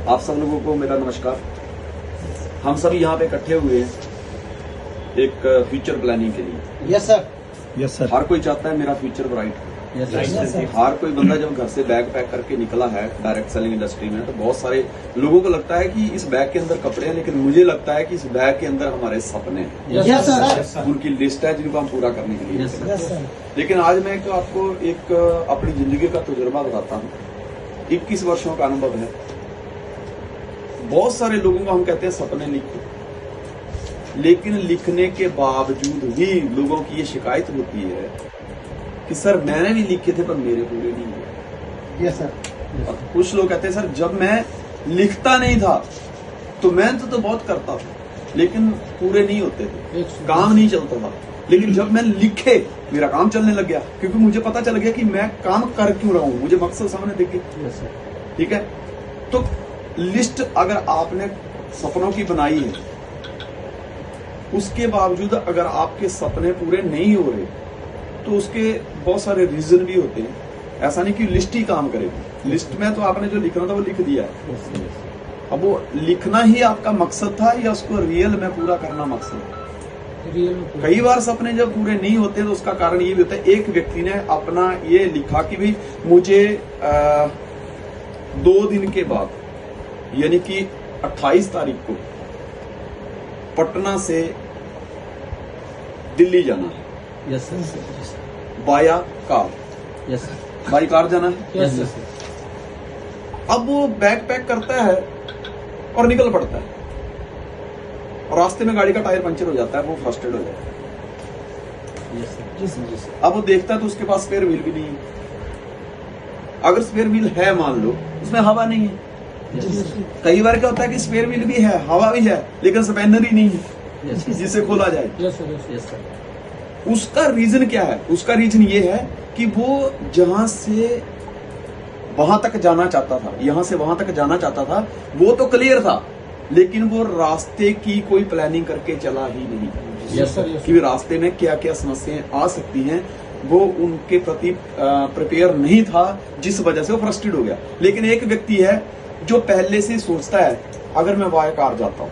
आप सब लोगों को मेरा नमस्कार। हम सभी यहाँ पे इकट्ठे हुए हैं एक फ्यूचर प्लानिंग के लिए। Yes sir. Yes sir. हर कोई चाहता है मेरा फ्यूचर ब्राइट हो। Yes sir. हर कोई बंदा जब घर से बैग पैक करके निकला है डायरेक्ट सेलिंग इंडस्ट्री में, तो बहुत सारे लोगों को लगता है कि इस बैग के अंदर कपड़े हैं, लेकिन मुझे लगता है कि इस बैग के अंदर हमारे सपने हैं। Yes sir. उनकी लिस्ट है जिनको हम पूरा करने के लिए। Yes sir. लेकिन आज मैं आपको एक अपनी जिंदगी का तजुर्बा बताता हूँ। 21 वर्षों का अनुभव है। बहुत सारे लोगों को हम कहते हैं सपने लिखो, लेकिन लिखने के बावजूद भी लोगों की ये शिकायत होती है कि सर मैंने भी लिखे थे पर मेरे पूरे नहीं हुए। Yes sir. और कुछ लोग कहते हैं सर जब मैं लिखता नहीं था तो मेहनत तो बहुत करता था लेकिन पूरे नहीं होते थे, काम नहीं चलता था। लेकिन जब मैं लिखे मेरा काम चलने लग गया, क्योंकि मुझे पता चल गया कि मैं काम कर क्यों रहा हूं, मुझे मकसद सामने दिख गया। ठीक है, तो लिस्ट अगर आपने सपनों की बनाई है, उसके बावजूद अगर आपके सपने पूरे नहीं हो रहे तो उसके बहुत सारे रीजन भी होते हैं। ऐसा नहीं कि लिस्ट ही काम करेगी। लिस्ट में तो आपने जो लिखना था वो लिख दिया है। अब वो लिखना ही आपका मकसद था या उसको रियल में पूरा करना मकसद था? कई बार सपने जब पूरे नहीं होते तो उसका कारण ये भी होता है, एक व्यक्ति ने अपना ये लिखा कि भाई मुझे 2 दिन के बाद यानी कि 28 तारीख को पटना से दिल्ली जाना है। Yes sir. Via car. Yes sir. By car जाना है। Yes sir. अब वो बैग पैक करता है और निकल पड़ता है, और रास्ते में गाड़ी का टायर पंचर हो जाता है, वो फ्रस्ट्रेट हो जाता है। Yes sir. अब वो देखता है तो उसके पास स्पेयर व्हील भी नहीं है। अगर स्पेयर व्हील है, मान लो उसमें हवा नहीं है। कई बार क्या होता है कि स्पेयर व्हील भी है, हवा भी है, लेकिन स्पैनर ही नहीं है जिसे खोला जाए। Yes sir. उसका रीजन क्या है? उसका रीजन ये है कि वो जहां से वहां तक जाना चाहता था, यहां से वहां तक जाना चाहता था, वो तो क्लियर था, लेकिन वो रास्ते की कोई प्लानिंग करके चला ही नहीं। Yes sir. कि रास्ते में क्या क्या समस्याएं आ सकती हैं वो उनके प्रति प्रिपेयर नहीं था, जिस वजह से वो फ्रस्ट्रेट हो गया। लेकिन एक व्यक्ति है जो पहले से सोचता है अगर मैं बाय कार जाता हूं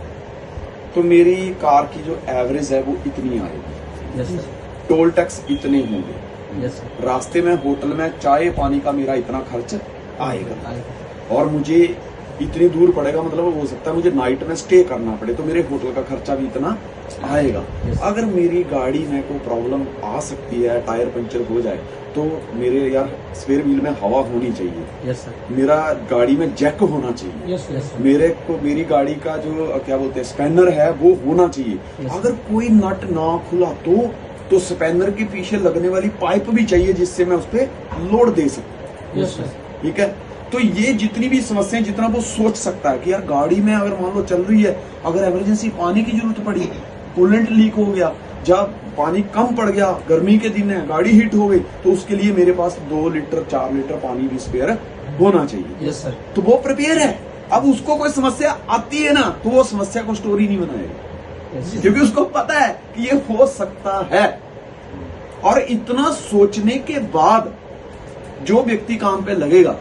तो मेरी कार की जो एवरेज है वो इतनी आएगी। Yes sir. टोल टैक्स इतने होंगे। Yes sir. रास्ते में होटल में चाय पानी का मेरा इतना खर्च आएगा, और मुझे इतनी दूर पड़ेगा, मतलब हो सकता है मुझे नाइट में स्टे करना पड़े तो मेरे होटल का खर्चा भी इतना आएगा। अगर मेरी गाड़ी में कोई प्रॉब्लम आ सकती है, टायर पंचर हो जाए, तो मेरे यार स्पेयर व्हील में हवा होनी चाहिए। Yes sir. मेरा गाड़ी में जैक होना चाहिए। Yes yes. मेरे को मेरी गाड़ी का जो क्या बोलते हैं स्पैनर है वो होना चाहिए। अगर कोई नट ना खुला तो स्पैनर के पीछे लगने वाली पाइप भी चाहिए जिससे मैं उस पर लोड दे सकूं। Yes sir. ठीक है, तो ये जितनी भी समस्याएं, जितना वो सोच सकता है कि यार गाड़ी में अगर मान लो चल रही है, अगर इमरजेंसी पानी की जरूरत पड़ी, कूलेंट लीक हो गया, जब पानी कम पड़ गया, गर्मी के दिन है, गाड़ी हीट हो गई, तो उसके लिए मेरे पास 2 लीटर 4 लीटर पानी भी स्पेयर होना चाहिए। Yes sir. तो वो प्रिपेयर है। अब उसको कोई समस्या आती है ना तो वो समस्या को स्टोरी नहीं बनाएगा, क्योंकि उसको पता है कि ये हो सकता है। और इतना सोचने के बाद जो व्यक्ति काम पे लगेगा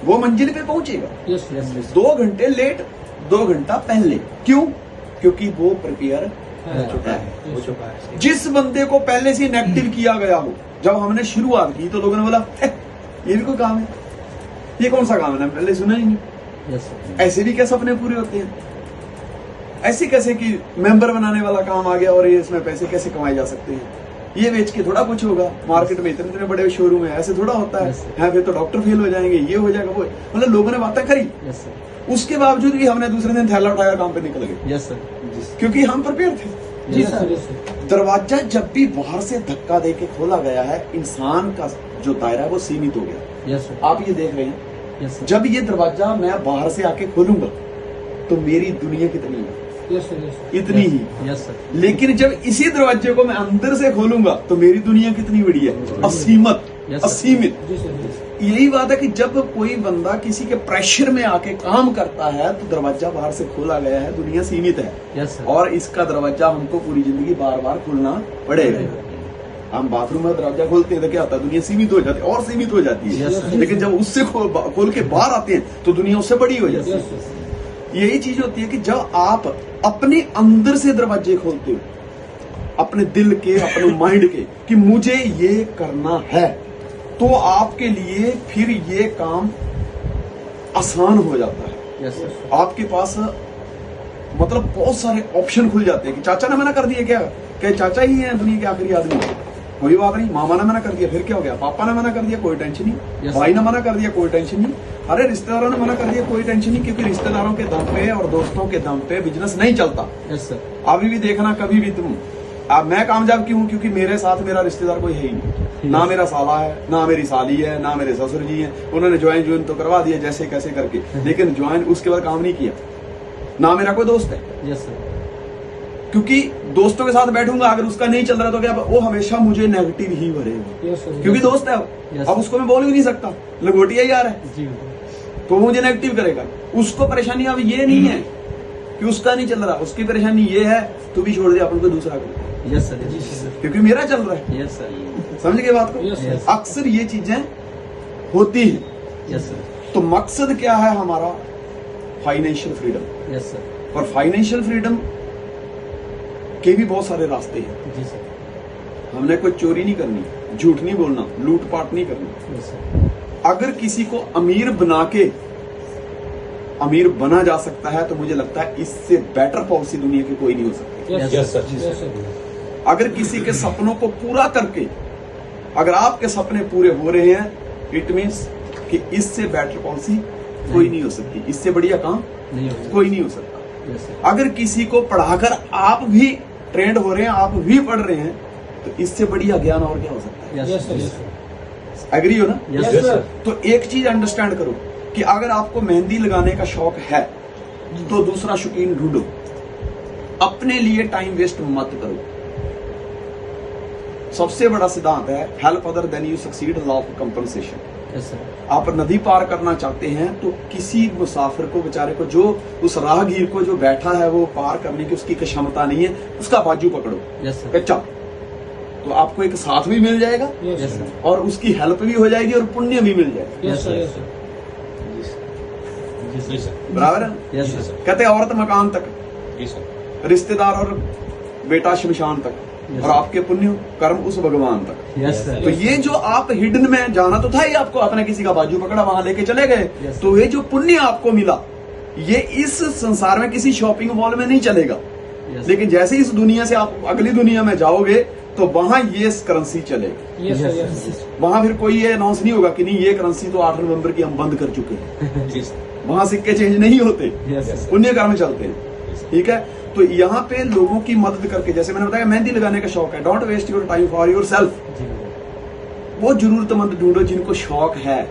वो मंजिल पे पहुंचेगा। Yes yes. 2 घंटे लेट, 2 घंटा पहले। क्यों? क्योंकि वो प्रिपेयर हो चुका है। जिस बंदे को पहले से नेगेटिव किया गया हो, जब हमने शुरुआत की तो लोगों ने बोला ये भी कोई काम है, ये कौन सा काम है, पहले सुना ही नहीं। Yes sir. ऐसे भी क्या सपने पूरे होते हैं? ऐसे कैसे कि मेंबर बनाने वाला काम आ गया और ये इसमें पैसे कैसे कमाए जा सकते हैं, ये बेच के थोड़ा कुछ होगा, मार्केट में इतने इतने बड़े शोरूम है, ऐसे थोड़ा होता है। हाँ, फिर तो डॉक्टर फेल हो जाएंगे, ये हो जाएगा, वो, मतलब लोगों ने बातें करी। Yes sir. उसके बावजूद भी हमने दूसरे दिन थैला उठाया, काम पे निकल गए। Yes sir. क्योंकि हम प्रिपेयर थे। जी सर। दरवाजा जब भी बाहर से धक्का दे के खोला गया है, इंसान का जो दायरा है वो सीमित हो गया। Yes sir. आप ये देख रहे हैं। Yes sir. जब ये दरवाजा मैं बाहर से आके खोलूंगा तो मेरी दुनिया कितनी है? Yes sir. इतनी ही। Yes sir. लेकिन जब इसी दरवाजे को मैं अंदर से खोलूंगा तो मेरी दुनिया कितनी बड़ी है? असीमत, असीमित। यही बात है कि जब कोई बंदा किसी के प्रेशर में आके काम करता है तो दरवाजा बाहर से खोला गया है, दुनिया सीमित है। Yes sir. और इसका दरवाजा हमको पूरी जिंदगी बार बार खोलना पड़ेगा। हम बाथरूम में दरवाजा खोलते हैं तो क्या होता है, दुनिया सीमित हो जाती है और सीमित हो जाती है। Yes, sir. लेकिन जब उससे खोल के बाहर आते हैं तो दुनिया उससे बड़ी हो जाती है। Yes, sir. यही चीज होती है कि जब आप अपने अंदर से दरवाजे खोलते हो, अपने दिल के, अपने माइंड के, कि मुझे ये करना है, तो आपके लिए फिर ये काम आसान हो जाता है। Yes, sir. आपके पास मतलब बहुत सारे ऑप्शन खुल जाते हैं कि चाचा ने मना कर दिया, क्या चाचा ही है दुनिया के आखिरी आदमी, कोई बात नहीं। मामा ने मना कर दिया, फिर क्या हो गया, पापा ने मना कर दिया, कोई टेंशन नहीं। Yes, भाई ने मना कर दिया, कोई टेंशन नहीं। अरे रिश्तेदारों ने मना कर दिया, कोई टेंशन नहीं, क्योंकि रिश्तेदारों के दम पे और दोस्तों के दम पे बिजनेस नहीं चलता। Yes, sir. अभी भी देखना, कभी भी तुम, अब मैं कामयाब क्यों हूं, क्योंकि मेरे साथ मेरा रिश्तेदार कोई है ही नहीं। ना मेरा साला है, ना मेरी साली है, ना मेरे ससुर जी हैं। उन्होंने ज्वाइन तो करवा दिया जैसे कैसे करके, लेकिन ज्वाइन उसके बाद काम नहीं किया। ना मेरा कोई दोस्त है, Yes, sir. क्योंकि दोस्तों के साथ बैठूंगा, अगर उसका नहीं चल रहा तो क्या, वो हमेशा मुझे नेगेटिव ही भरेगा, Yes, sir. क्योंकि दोस्त है वो। Yes. अब उसको मैं बोल भी नहीं सकता, लंगोटिया ही यार है, जी तो वो मुझे नेगेटिव करेगा। उसको परेशानी अब ये नहीं है कि उसका नहीं चल रहा, उसकी परेशानी ये है तू भी छोड़ दे, अपन को दूसरा कर, Yes, sir. Yes, sir. क्योंकि मेरा चल रहा है। Yes, sir. समझ गए बात को? Yes, yes. अक्सर ये चीजें होती हैं। Yes, sir. तो मकसद क्या है हमारा, फाइनेंशियल फ्रीडम। Yes, sir. और फाइनेंशियल फ्रीडम के भी बहुत सारे रास्ते हैं। जी सर। हमने कोई चोरी नहीं करनी, झूठ नहीं बोलना, लूटपाट नहीं करनी। Yes, sir. अगर किसी को अमीर बना के अमीर बना जा सकता है, तो मुझे लगता है इससे बेटर पॉलिसी दुनिया की कोई नहीं हो सकती। Yes, Yes, sir. Yes, sir. अगर किसी के सपनों को पूरा करके, अगर आपके सपने पूरे हो रहे हैं, इट मीन्स कि इससे बेटर पॉलिसी कोई नहीं हो सकती, इससे बढ़िया काम नहीं हो कोई नहीं हो सकता। Yes, sir. अगर किसी को पढ़ाकर आप भी ट्रेंड हो रहे हैं, आप भी पढ़ रहे हैं, तो इससे बढ़िया ज्ञान और क्या हो सकता है? Yes, sir. Yes, sir. Agree हो ना? Yes, Yes, sir. sir. तो एक चीज अंडरस्टैंड करो कि अगर आपको मेहंदी लगाने का शौक है, तो दूसरा शौकीन ढूंढो। अपने लिए टाइम वेस्ट मत करो। सबसे बड़ा सिद्धांत है help other than you succeed, law of compensation. Yes, sir. आप नदी पार करना चाहते हैं, तो किसी मुसाफिर को, बेचारे को, जो उस राहगीर को जो बैठा है वो पार करने की उसकी क्षमता नहीं है, उसका बाजू पकड़ो, Yes, sir. कच्चा, तो आपको एक साथ भी मिल जाएगा Yes, Yes, sir. sir. और उसकी हेल्प भी हो जाएगी और पुण्य भी मिल जाएगा। Yes, sir. Yes, sir. जी सर। बराबर है? Yes, जी sir. सर। कहते हैं औरत मकान तक, जी सर। रिश्तेदार और बेटा शमशान तक, Yes, और आपके पुण्य कर्म उस भगवान तक। Yes, sir. तो ये जो आप हिडन में जाना तो था ही, आपको अपने किसी का बाजू पकड़ा वहां लेके चले गए, Yes. तो ये जो पुण्य आपको मिला, ये इस संसार में किसी शॉपिंग मॉल में नहीं चलेगा। Yes. लेकिन जैसे इस दुनिया से आप अगली दुनिया में जाओगे, तो वहां ये करेंसी चलेगी। Yes, sir. Yes, sir. वहां फिर कोई ये अनाउंस नहीं होगा कि नहीं, ये करेंसी तो 8 नवंबर की हम बंद कर चुके हैं। जी सर। वहां सिक्के चेंज नहीं होते, Yes, sir. पुण्य कर्म चलते हैं। ठीक है, तो यहाँ पे लोगों की मदद करके, जैसे मैंने बताया मेहंदी लगाने का शौक है, don't waste your time for yourself. जी। वो जरूरतमंद ढूंढो जिनको शौक है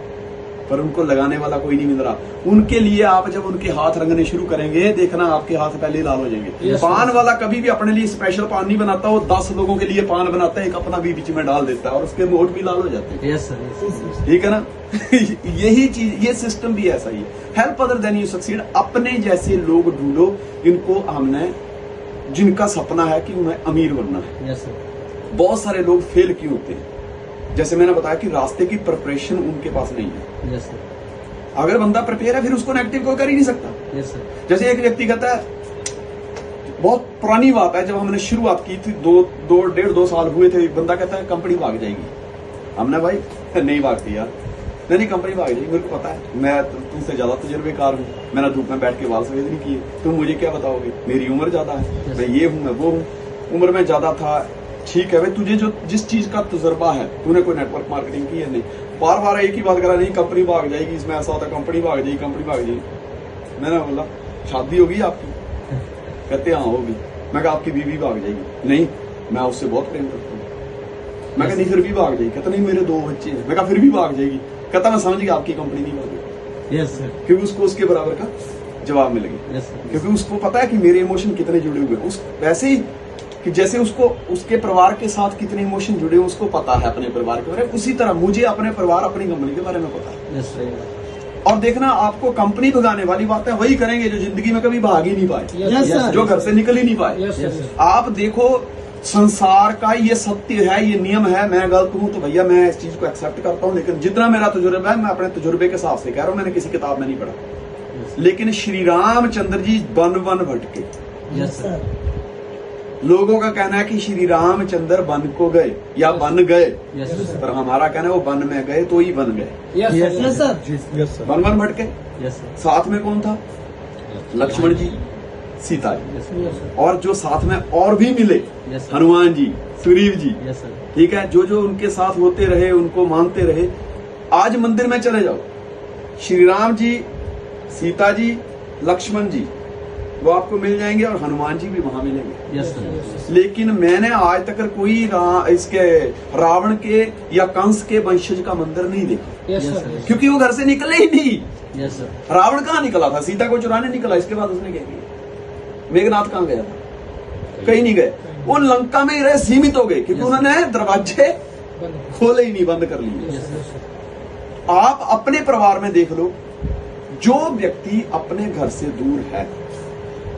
पर उनको लगाने वाला कोई नहीं मिल रहा। उनके लिए आप जब उनके हाथ रंगने शुरू करेंगे, देखना आपके हाथ पहले ही लाल हो जाएंगे। Yes, पान वाला कभी भी अपने लिए स्पेशल पान नहीं बनाता, वो 10 लोगों के लिए पान बनाता है, एक अपना भी बीच में डाल देता है और उसके नोट भी लाल हो जाते हैं। Yes, sir. Yes, sir. ठीक है ना? यही चीज, ये सिस्टम भी ऐसा ही है। Help other than you succeed. अपने जैसे लोग ढूंढो जिनको हमने, जिनका सपना है कि उन्हें अमीर बनना है। Yes, sir. बहुत सारे लोग फेल क्यों होते हैं? जैसे मैंने बताया कि रास्ते की प्रिपरेशन उनके पास नहीं है। Yes, sir. अगर बंदा प्रिपेयर है, फिर उसको नेगेटिव कोई कर ही नहीं सकता। Yes, sir. जैसे एक व्यक्ति कहता है, बहुत पुरानी बात है, जब हमने शुरुआत की थी, 2 साल हुए थे, एक बंदा कहता है कंपनी भाग जाएगी। हमने भाई नहीं भागती यार, नहीं कंपनी भाग जाएगी, मेरे को पता है, मैं तुमसे ज्यादा तजुर्बेकार हूँ, मैंने धूप में बैठ के बाल सफेद नहीं किए, तुम मुझे क्या बताओगे, मेरी उम्र ज्यादा है, मैं ये हूँ, मैं वो हूँ, उम्र में ज्यादा था, ठीक है भाई, तुझे जो जिस चीज का तजुर्बा है, तूने कोई नेटवर्क मार्केटिंग की है नहीं, बार बार एक ही बात करा, नहीं कंपनी भाग जाएगी, इसमें ऐसा होता है, कंपनी भाग जाएगी, कंपनी भाग जाएगी। मैंने बोला शादी होगी आपकी? कहते हाँ होगी। मैं कहा आपकी बीवी भाग जाएगी? नहीं, मैं उससे बहुत प्रेम करता हूँ। मैं कहा नहीं फिर भी भाग जाएगी? कहता नहीं मेरे 2 बच्चे हैं। मैं कहा फिर भी भाग जाएगी? कहता मैं समझ गया आपकी कंपनी नहीं भागेगी। Yes, sir. क्योंकि उसको उसके बराबर का जवाब मिल गया, Yes, sir. क्योंकि उसको पता है कि मेरे इमोशन कितने जुड़े हुए हैं। उस वैसे ही कि जैसे उसको उसके परिवार के साथ कितने इमोशन जुड़े हैं उसको पता है अपने परिवार के बारे में, उसी तरह मुझे अपने परिवार, अपनी कंपनी के बारे में पता है। Yes, sir. और देखना, आपको कंपनी भगाने वाली बातें वही करेंगे जो जिंदगी में कभी भाग ही नहीं पाए, Yes, sir. जो घर से निकल ही नहीं पाए। Yes, sir. आप देखो, संसार का ये सत्य है, ये नियम है। मैं गलत हूं तो भैया मैं इस चीज को एक्सेप्ट करता हूं, लेकिन जितना मेरा तजुर्बा है मैं अपने तजुर्बे के हिसाब से कह रहा हूं, मैंने किसी किताब में नहीं पढ़ा। लेकिन श्री रामचंद्र जी वन वन भटके। Yes, sir. लोगों का कहना है कि श्री रामचंद्र वन को गए या बन गए, Yes, sir. पर हमारा कहना है वो वन में गए तो ही बन गए। Yes, Yes, sir. sir. Yes, sir. One one भटके। Yes, sir. साथ में कौन था? लक्ष्मण जी, Sita ji, Yes, sir. Yes, sir. और जो साथ में और भी मिले, Yes, sir. हनुमान जी, सुग्रीव जी, Yes, sir. ठीक है, जो जो उनके साथ होते रहे, उनको मानते रहे। आज मंदिर में चले जाओ, श्री राम जी, सीता जी, लक्ष्मण जी वो आपको मिल जाएंगे और हनुमान जी भी वहां मिलेंगे। Yes, sir. लेकिन मैंने आज तक कोई इसके रावण के या कंस के वंशज का मंदिर नहीं देखा, Yes, Yes, sir. sir. क्योंकि वो घर से निकले ही नहीं। Yes, sir. रावण कहाँ निकला था? सीता को चुराने निकला, इसके बाद उसने क्या किया? मेघनाथ कहाँ गया था? कहीं नहीं गए, वो लंका में ही रहे, सीमित हो गए, क्योंकि Yes, sir. उन्होंने दरवाजे बंद। खोले ही नहीं, बंद कर लिए। Yes, sir. आप अपने परिवार में देख लो, जो व्यक्ति अपने घर से दूर है,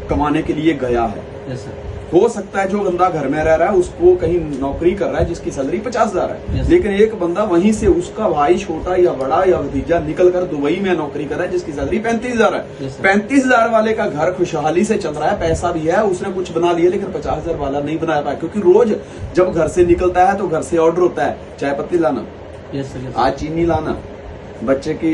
कमाने के लिए गया है, Yes, sir. हो सकता है जो बंदा घर में रह रहा है उसको कहीं नौकरी कर रहा है जिसकी सैलरी 50,000 है, Yes. लेकिन एक बंदा वहीं से उसका भाई छोटा या बड़ा या भतीजा निकल कर दुबई में नौकरी कर रहा है जिसकी सैलरी 35,000 है। Yes, sir. 35,000 वाले का घर खुशहाली से चल रहा है, पैसा भी है, उसने कुछ बना लिया, लेकिन 50,000 वाला नहीं बना पाया, क्योंकि रोज जब घर से निकलता है तो घर से ऑर्डर होता है, चाय पत्ती लाना, Yes, sir. Yes, sir. आज चीनी लाना, बच्चे की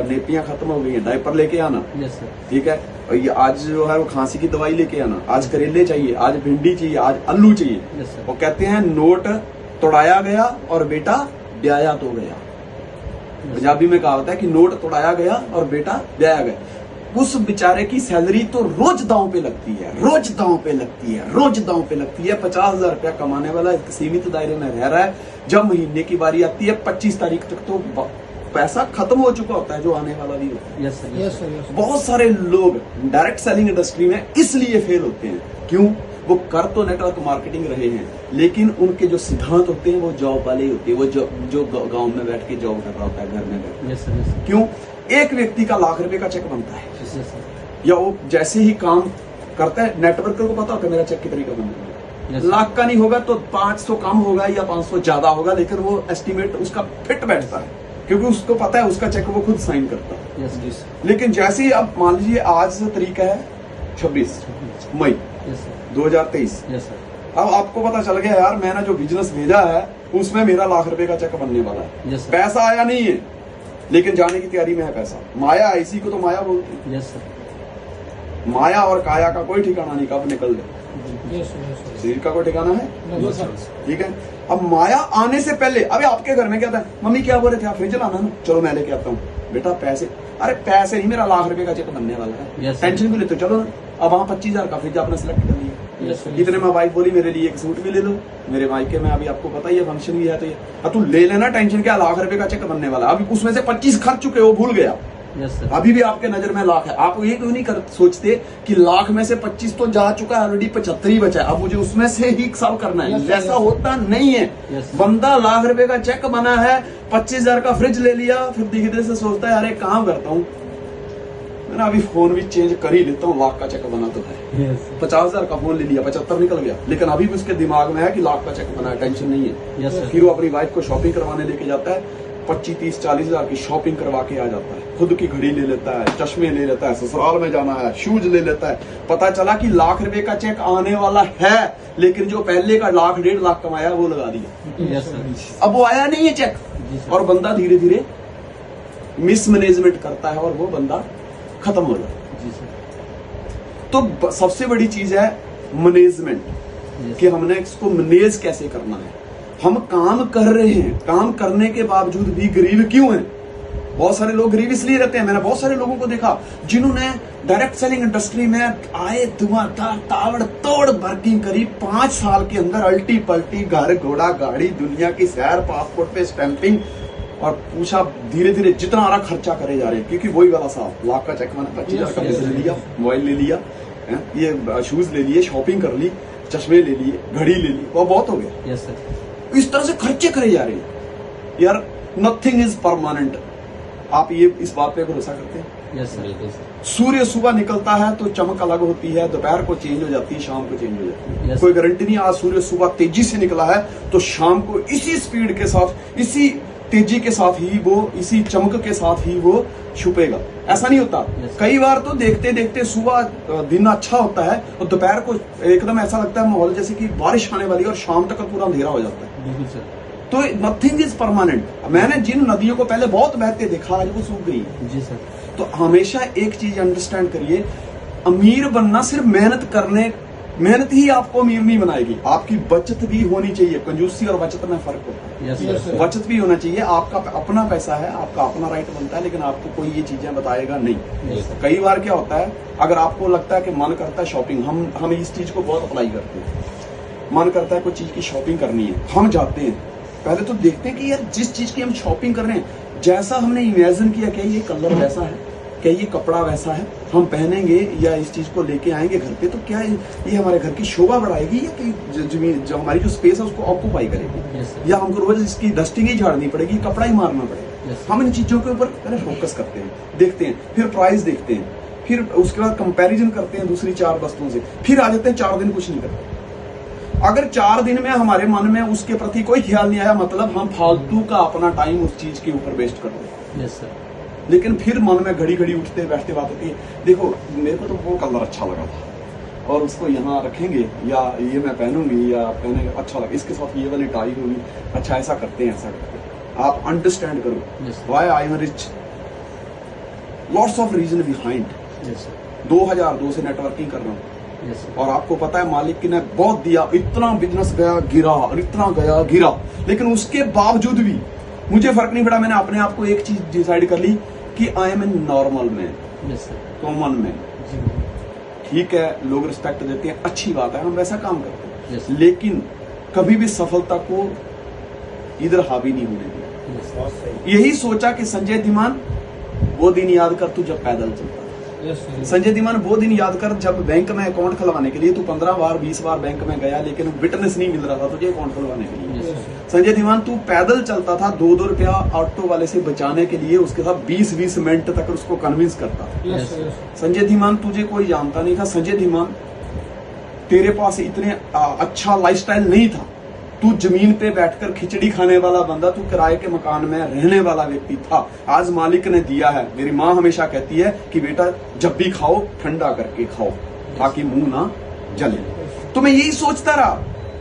नेपियां खत्म हो गई हैं, डायपर लेके आना, Yes, sir. ठीक है, और ये आज जो है वो खांसी की दवाई लेके आना, आज करेले चाहिए, आज भिंडी चाहिए, आज आलू चाहिए। Yes, sir. वो कहते हैं नोट तोड़ाया गया और बेटा ब्याया तो गया। पंजाबी में कहावत है कि नोट तोड़ाया गया और बेटा ब्याया गया। उस बेचारे की सैलरी तो रोज दांव पे लगती है, रोज दांव पे लगती है, रोज दांव पे लगती है। 50,000 रुपया कमाने वाला एक सीमित दायरे में रह रहा है, जब महीने की बारी आती है 25 तारीख तक तो पैसा खत्म हो चुका होता है, जो आने वाला भी होता है। Yes, sir. Yes, sir. Yes, sir. बहुत सारे लोग डायरेक्ट सेलिंग इंडस्ट्री में इसलिए फेल होते हैं, क्यों? वो कर तो नेटवर्क मार्केटिंग रहे हैं, लेकिन उनके जो सिद्धांत होते हैं वो जॉब वाले ही होते हैं। वो जो गांव में बैठ के जॉब कर रहा होता है, घर में बैठ Yes, sir. Yes, sir. के। क्यों? एक व्यक्ति का लाख रुपए का चेक बनता है, Yes, sir. या वो जैसे ही काम करता है, नेटवर्कर को पता होता है मेरा चेक कितने का बनना है। Yes, लाख का नहीं होगा तो 500 कम होगा या 500 ज्यादा होगा, लेकिन वो एस्टिमेट उसका फिट बैठता है, क्योंकि उसको पता है उसका चेक वो खुद साइन करता है। Yes, yes. लेकिन जैसे ही अब मान लीजिए आज तारीख है 26 मई Yes, sir. 2023, Yes, sir. अब आपको पता चल गया यार मैंने जो बिजनेस भेजा है उसमें मेरा लाख रुपए का चेक बनने वाला है। Yes, sir. पैसा आया नहीं है, लेकिन जाने की तैयारी में है पैसा। माया इसी को तो माया बोलती है। Yes, sir. माया और काया का कोई ठिकाना नहीं, कब निकल जाए। Yes, sir. Yes, sir. शरीर का कोई ठिकाना है? No, sir. ठीक है। अब माया आने से पहले, अबे आपके घर में क्या था, मम्मी क्या बोल रहे थे, आप फ्रिज लाना ना, चलो मैं लेके आता हूँ। बेटा पैसे, अरे पैसे नहीं, मेरा लाख रुपए का चेक बनने वाला है। Yes, sir. टेंशन भी लेते हो, चलो ना। अब वहाँ 25,000 का फ्रिज आपने सिलेक्ट कर लिया। Yes, sir. इतने में वाइफ बोली मेरे लिए एक सूट भी ले लो, मेरे मायके में अभी आपको पता ही है फंक्शन भी है, तो ये तू ले लेना, टेंशन क्या, लाख रुपए का चेक बनने वाला। अभी उसमें से 25 खर्च चुके, वो भूल गया। Yes, sir. अभी भी आपके नजर में लाख है, आप ये क्यों नहीं सोचते कि लाख में से 25 तो जा चुका है ऑलरेडी, 75 ही बचा है, अब मुझे उसमें से ही सब करना है। Yes, sir, ऐसा yes, sir. होता नहीं है। Yes, sir. बंदा लाख रुपए का चेक बना है, 25,000 का फ्रिज ले लिया, फिर धीरे से सोचता है अरे काम करता हूँ, मैंने अभी फोन भी चेंज कर ही लेता हूँ, लाख का चेक बना तो है। Yes, sir. 50,000 का फोन ले लिया, 75 निकल गया, लेकिन अभी भी उसके दिमाग में है कि लाख का चेक बना है, टेंशन नहीं है। Yes, sir. फिर वो अपनी वाइफ को शॉपिंग करवाने लेके जाता है, 25, 30, 40,000 की शॉपिंग करवा के आ जाता है, खुद की घड़ी ले लेता है, चश्मे ले लेता है, ससुराल में जाना है, शूज ले लेता है। पता चला कि लाख रुपए का चेक आने वाला है, लेकिन जो पहले का लाख 1.5 लाख कमाया वो लगा दिया, Yes, sir. अब वो आया नहीं है चेक, जी सर। और बंदा धीरे धीरे मिसमैनेजमेंट करता है और वो बंदा खत्म हो जाता है। जी सर। तो सबसे बड़ी चीज है मैनेजमेंट, Yes, कि हमने इसको मैनेज कैसे करना है। हम काम कर रहे हैं, काम करने के बावजूद भी गरीब क्यों हैं? बहुत सारे लोग गरीब इसलिए रहते हैं। मैंने बहुत सारे लोगों को देखा जिन्होंने डायरेक्ट सेलिंग इंडस्ट्री में आए, धुआंधार ताबड़ तोड़ वर्किंग करी, 5 साल के अंदर अल्टी पल्टी, घर घोड़ा गाड़ी, दुनिया की सैर, पासपोर्ट पे स्टैंपिंग, और पूछा धीरे धीरे जितना आ रहा खर्चा करे जा रहे हैं, क्योंकि वही वाला साहब लाख का चेक मैंने 25,000 का Yes, yes, ले लिया, yes. मोबाइल ले लिया, ये शूज ले लिए, शॉपिंग कर ली, चश्मे ले लिए, घड़ी ले ली, वो बहुत हो गया। Yes, sir. इस तरह से खर्चे करे जा रहे हैं। यार नथिंग इज परमानेंट। आप ये इस बात पे भरोसा करते हैं? यस सर बिल्कुल सर सूर्य सुबह निकलता है तो चमक अलग होती है, दोपहर को चेंज हो जाती है, शाम को चेंज हो जाती है। Yes. कोई गारंटी नहीं आज सूर्य सुबह तेजी से निकला है तो शाम को इसी स्पीड के साथ, इसी तेजी के साथ ही वो, इसी चमक के साथ ही वो छुपेगा, ऐसा नहीं होता। Yes. कई बार तो देखते देखते सुबह दिन अच्छा होता है और दोपहर को एकदम ऐसा लगता है माहौल जैसे कि बारिश आने वाली है और शाम तक पूरा अंधेरा हो जाता है। बिल्कुल सर तो नथिंग इज परमानेंट। मैंने जिन नदियों को पहले बहुत बहते देखा आज वो सूख गई। जी सर तो हमेशा एक चीज अंडरस्टैंड करिए, अमीर बनना सिर्फ मेहनत ही आपको अमीर नहीं बनाएगी, आपकी बचत भी होनी चाहिए। कंजूसी और बचत में फर्क होता है। Yes Yes, sir sir. बचत भी होना चाहिए, आपका अपना पैसा है, आपका अपना राइट बनता है, लेकिन आपको कोई ये चीजें बताएगा नहीं। यस सर कई बार क्या होता है, अगर आपको लगता है कि मन करता है शॉपिंग, हम इस चीज को बहुत अप्लाई करते हैं। मन करता है कोई चीज की शॉपिंग करनी है, हम जाते हैं, पहले तो देखते हैं कि यार जिस चीज की हम शॉपिंग कर रहे हैं, जैसा हमने इमेजिन किया, क्या ये कलर वैसा है, क्या ये कपड़ा वैसा है, हम पहनेंगे या इस चीज को लेके आएंगे घर पे तो क्या ये हमारे घर की शोभा बढ़ाएगी या कि जमीन जो हमारी जो स्पेस है उसको ऑक्यूपाई करेगी, यस सर या हमको रोज इसकी डस्टिंग ही झाड़नी पड़ेगी, कपड़ा ही मारना पड़ेगा। Yes. हम इन चीजों के ऊपर पहले फोकस करते हैं, देखते हैं, फिर प्राइस देखते हैं, फिर उसके बाद कंपैरिजन करते हैं दूसरी 4 वस्तुओं से, फिर आ जाते हैं 4 दिन कुछ नहीं करते। अगर 4 दिन में हमारे मन में उसके प्रति कोई ख्याल नहीं आया, मतलब हम फालतू का अपना टाइम उस चीज के ऊपर वेस्ट कर रहे हैं। यस सर लेकिन फिर मन में घड़ी घड़ी उठते बैठते बात होती है, देखो मेरे को तो वो कलर अच्छा लगा था और उसको यहाँ रखेंगे, या ये मैं पहनूंगी या पहनेंगे अच्छा लगा, इसके साथ ये वाली टाई होगी, अच्छा ऐसा करते हैं, ऐसा करते हैं। आप अंडरस्टैंड करो Yes. Why I am rich, lots of reason behind. Yes sir 2002 से नेटवर्किंग कर रहा हूँ यस सर और आपको पता है मालिक ने बहुत दिया, इतना बिजनेस गया गिरा और इतना गया गिरा, लेकिन उसके बावजूद भी मुझे फर्क नहीं पड़ा। मैंने अपने आप को एक चीज डिसाइड कर ली कि I am a normal man, yes sir common man. जी ठीक है, लोग रिस्पेक्ट देते हैं, अच्छी बात है, हम वैसा काम करते यस हैं, लेकिन कभी भी सफलता को इधर हावी नहीं होने दिया। यस बहुत सही। यही सोचा कि संजय धीमान वो दिन याद कर तू जब पैदल चलता था। Yes, sir. संजय धीमान वो दिन याद कर जब बैंक में अकाउंट खुलवाने के लिए तू 15 बार 20 बार बैंक में गया, लेकिन विटनेस नहीं मिल रहा था तुझे अकाउंट खुलवाने के लिए। Yes Yes, sir sir. Sanjay Dhiman तू पैदल चलता था, 2-2 रुपया ऑटो वाले से बचाने के लिए, उसके साथ 20-20 मिनट तक उसको कन्विंस करता था। Yes, sir. Yes, sir. Sanjay Dhiman तुझे कोई जानता नहीं था। संजय धीमान तेरे पास इतने अच्छा लाइफस्टाइल नहीं था, तू जमीन पे बैठकर खिचड़ी खाने वाला बंदा, तू किराए के मकान में रहने वाला व्यक्ति था। आज मालिक ने दिया है। मेरी माँ हमेशा कहती है कि बेटा जब भी खाओ ठंडा करके खाओ ताकि मुंह ना जले। तो मैं यही सोचता रहा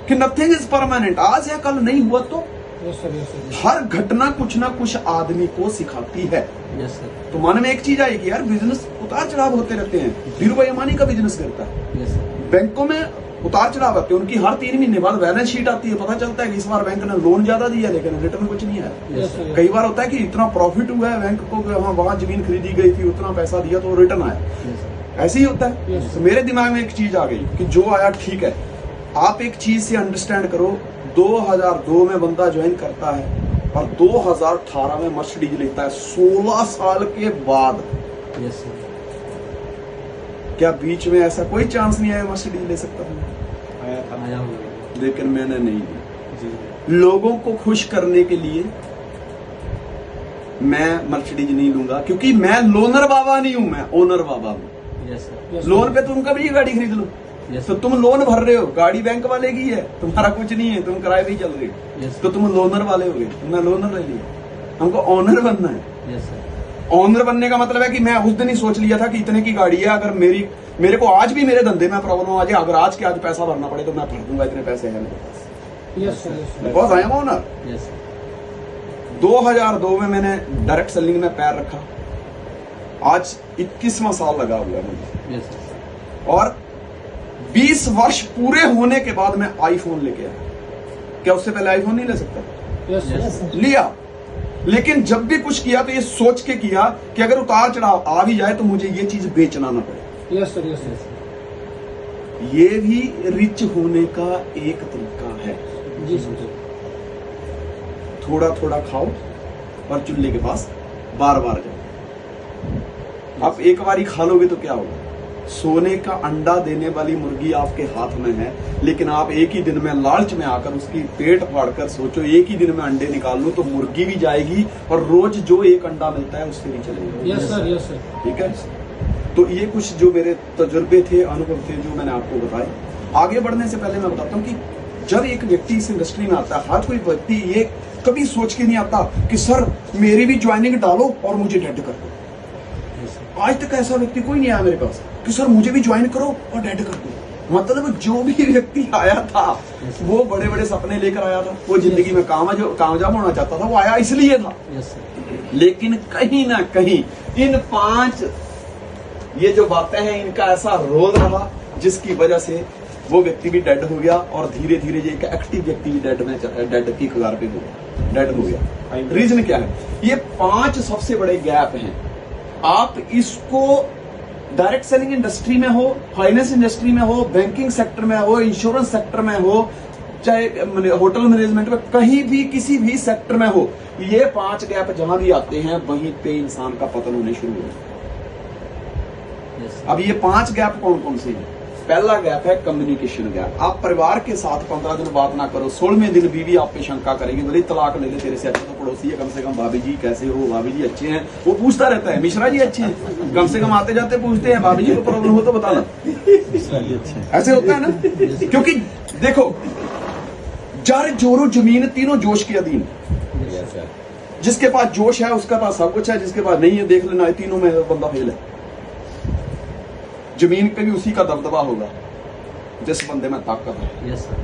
कि नथिंग इज परमानेंट, आज है कल नहीं हुआ तो Yes, sir. Yes, sir. हर घटना कुछ ना कुछ आदमी को सिखाती है। यस सर तो मन में एक चीज आएगी, यार बिजनेस उतार चढ़ाव होते रहते हैं। धीरू भाई अंबानी का बिजनेस करता है, यस सर बैंकों में उतार चढ़ाव आते हैं, उनकी हर 3 महीने बाद बैलेंस शीट आती है, पता चलता है कि इस बार बैंक ने लोन ज्यादा दिया लेकिन रिटर्न कुछ नहीं आया। Yes Yes, sir sir. कई बार होता है कि इतना प्रॉफिट हुआ है बैंक को कि हाँ वहां जमीन खरीदी गई थी, उतना पैसा दिया तो रिटर्न आया। यस सर ऐसे ही होता है। Yes. तो मेरे दिमाग में एक चीज आ गई कि जो आया ठीक है। आप एक चीज से अंडरस्टैंड करो, 2002 में बंदा ज्वाइन करता है और 2018 में मर्सिडीज लेता है, 16 साल के बाद। यस सर क्या बीच में ऐसा कोई चांस नहीं आया मर्सिडीज ले सकता हूँ? आया हुआ लेकिन मैंने नहीं ली। जी लोगों को खुश करने के लिए मैं मर्सिडीज नहीं लूंगा, क्योंकि मैं लोनर बाबा नहीं हूं, मैं ओनर बाबा हूं। Yes sir Yes, loan sir. पे तुम कभी गाड़ी खरीद लो, यस तो तुम लोन भर रहे हो, गाड़ी बैंक वाले की है, तुम्हारा कुछ नहीं है, तुम किराए पे ही चल रहे हो, यस तो तुम लोनर वाले हो गए। तुमने लोनर ले लिया, हमको ऑनर बनना है। यस सर ऑनर बनने का मतलब है कि मैं उस दिन ही सोच लिया था कि इतने की गाड़ी है, अगर मेरे को आज भी मेरे धंधे में प्रॉब्लम आ जाए, अगर आज के आज पैसा भरना पड़े तो मैं भर दूंगा, इतने पैसे हैं मेरे पास, Yes, sir. Yes, sir. Because I am owner. Yes sir 2002 में मैंने डायरेक्ट सेलिंग में पैर रखा, आज 21वां साल लगा हुआ है मुझे, यस सर और 20 वर्ष पूरे होने के बाद मैं आईफोन लेके आया। क्या उससे पहले आईफोन नहीं ले सकता? Yes, sir. Yes, sir. लिया, लेकिन जब भी कुछ किया तो ये सोच के किया कि अगर उतार चढ़ाव आ भी जाए तो मुझे ये चीज बेचना ना पड़े। Yes, sir. Yes, sir. ये भी रिच होने का एक तरीका है। जी सर। थोड़ा थोड़ा खाओ और चूल्हे के पास बार बार जाओ। आप एक बारी खा लोगे तो क्या होगा? सोने का अंडा देने वाली मुर्गी आपके हाथ में है, लेकिन आप एक ही दिन में लालच में आकर उसकी पेट फाड़कर सोचो एक ही दिन में अंडे निकाल लूं, तो मुर्गी भी जाएगी और रोज जो एक अंडा मिलता है उससे भी चलेगा। Yes sir, yes sir. ठीक है, तो ये कुछ जो मेरे तजुर्बे थे, अनुभव थे, जो मैंने आपको बताए। आगे बढ़ने से पहले मैं बताता हूँ कि जब एक व्यक्ति इस इंडस्ट्री में आता है, हर कोई व्यक्ति ये कभी सोच के नहीं आता कि सर मेरी भी ज्वाइनिंग डालो और मुझे डेड कर दो। आज तक ऐसा व्यक्ति कोई नहीं आया मेरे पास कि सर मुझे भी ज्वाइन करो और डेड कर दो। मतलब जो भी व्यक्ति आया था वो बड़े बड़े सपने लेकर आया था, वो जिंदगी में कामयाब होना चाहता था, वो आया इसलिए था। लेकिन कहीं ना कहीं इन 5 ये जो बातें हैं, इनका ऐसा रोल रहा जिसकी वजह से वो व्यक्ति भी डेड हो गया और धीरे धीरे ये एक एक्टिव व्यक्ति भी डेड की कगार पे हो गया, डेड हो गया। रीजन क्या है? ये 5 सबसे बड़े गैप हैं। आप इसको डायरेक्ट सेलिंग इंडस्ट्री में हो, फाइनेंस इंडस्ट्री में हो, बैंकिंग सेक्टर में हो, इंश्योरेंस सेक्टर में हो, चाहे होटल मैनेजमेंट में, कहीं भी किसी भी सेक्टर में हो, ये 5 गैप जहां भी आते हैं वहीं पे इंसान का पतन होने शुरू हो जाता है। अब ये 5 गैप कौन कौन से हैं? पहला गैप है कम्युनिकेशन गैप। आप परिवार के साथ 15 दिन बात ना करो, 16वें दिन बीवी आप पे शंका करेगी, बोले तलाक ले ले, तेरे से अच्छा तो पड़ोसी है, कम से कम भाभी जी कैसे हो, भाभी जी अच्छे हैं, वो पूछता रहता है मिश्रा जी अच्छे हैं, कम से कम आते जाते पूछते हैं भाभी जी को प्रॉब्लम हो तो बताना। ऐसे होता है ना, क्योंकि देखो जर जोरो जमीन तीनों जोश के अधीन। जिसके पास जोश है उसके पास सब कुछ है, जिसके पास नहीं है देख लेना, तीनों में बंदा फेल है। जमीन पे भी उसी का दबदबा होगा जिस बंदे में ताकत है। Yes sir.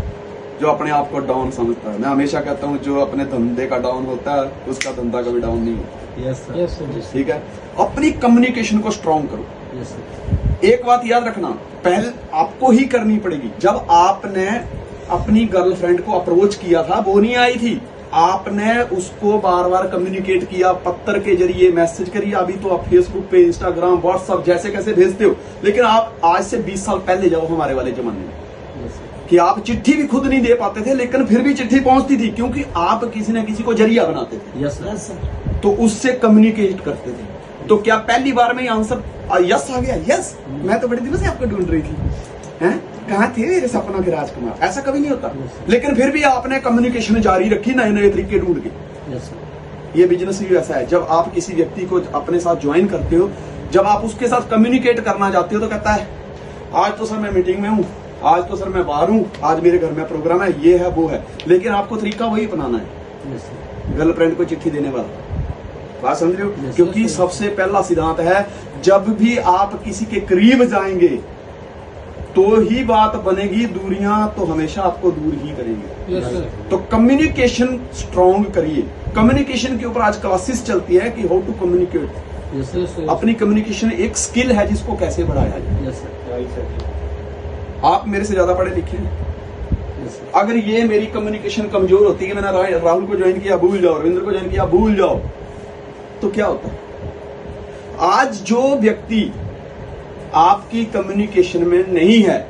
जो अपने आप को डाउन समझता है। मैं हमेशा कहता हूँ जो अपने धंधे का डाउन होता है उसका धंधा कभी डाउन नहीं होता। Yes sir. Yes sir. ठीक है, अपनी कम्युनिकेशन को स्ट्रॉन्ग करो। Yes sir. एक बात याद रखना, पहले आपको ही करनी पड़ेगी। जब आपने अपनी गर्लफ्रेंड को अप्रोच किया था वो नहीं आई थी, आपने उसको बार बार कम्युनिकेट किया, पत्र के जरिए मैसेज करिए। अभी तो आप फेसबुक पे, इंस्टाग्राम, व्हाट्सएप जैसे कैसे भेजते हो, लेकिन आप आज से 20 साल पहले जाओ हमारे वाले जमाने में कि आप चिट्ठी भी खुद नहीं दे पाते थे, लेकिन फिर भी चिट्ठी पहुंचती थी क्योंकि आप किसी न किसी को जरिया बनाते थे। Yes sir. तो उससे कम्युनिकेट करते थे। तो क्या पहली बार में आंसर यस आ गया? यस, मैं तो बड़े दिनों से आपको ढूंढ रही थी, हैं कहाँ थे मेरे सपनों के राजकुमार। ऐसा कभी नहीं होता, लेकिन फिर भी आपने कम्युनिकेशन जारी रखी, नए नए तरीके ढूंढ के। Yes sir. ये बिजनेस भी ऐसा है, जब आप किसी व्यक्ति को अपने साथ ज्वाइन करते हो, जब आप उसके साथ कम्युनिकेट करना चाहते हो तो कहता है आज तो सर मैं मीटिंग में हूँ, आज तो सर मैं बाहर हूँ, आज मेरे घर में प्रोग्राम है, ये है वो है, लेकिन आपको तरीका वही अपनाना है। Yes sir. गर्लफ्रेंड को चिट्ठी देने वाला, बात समझ रहे हो? Yes, क्योंकि yes, सबसे पहला सिद्धांत है जब भी आप किसी के करीब जाएंगे तो ही बात बनेगी, दूरियां तो हमेशा आपको दूर ही करेंगे। Yes sir. तो कम्युनिकेशन स्ट्रॉन्ग करिए। कम्युनिकेशन के ऊपर आज क्लासेस चलती है कि how to communicate. Yes sir. अपनी कम्युनिकेशन एक स्किल है जिसको कैसे बढ़ाया जाए। Yes sir. आप मेरे से ज्यादा पढ़े लिखे हैं, यस सर। अगर ये मेरी कम्युनिकेशन कमजोर होती है, मैंने राहुल को ज्वाइन किया भूल जाओ, रविंद्र को ज्वाइन किया भूल जाओ, तो क्या होता है? आज जो व्यक्ति आपकी कम्युनिकेशन में नहीं है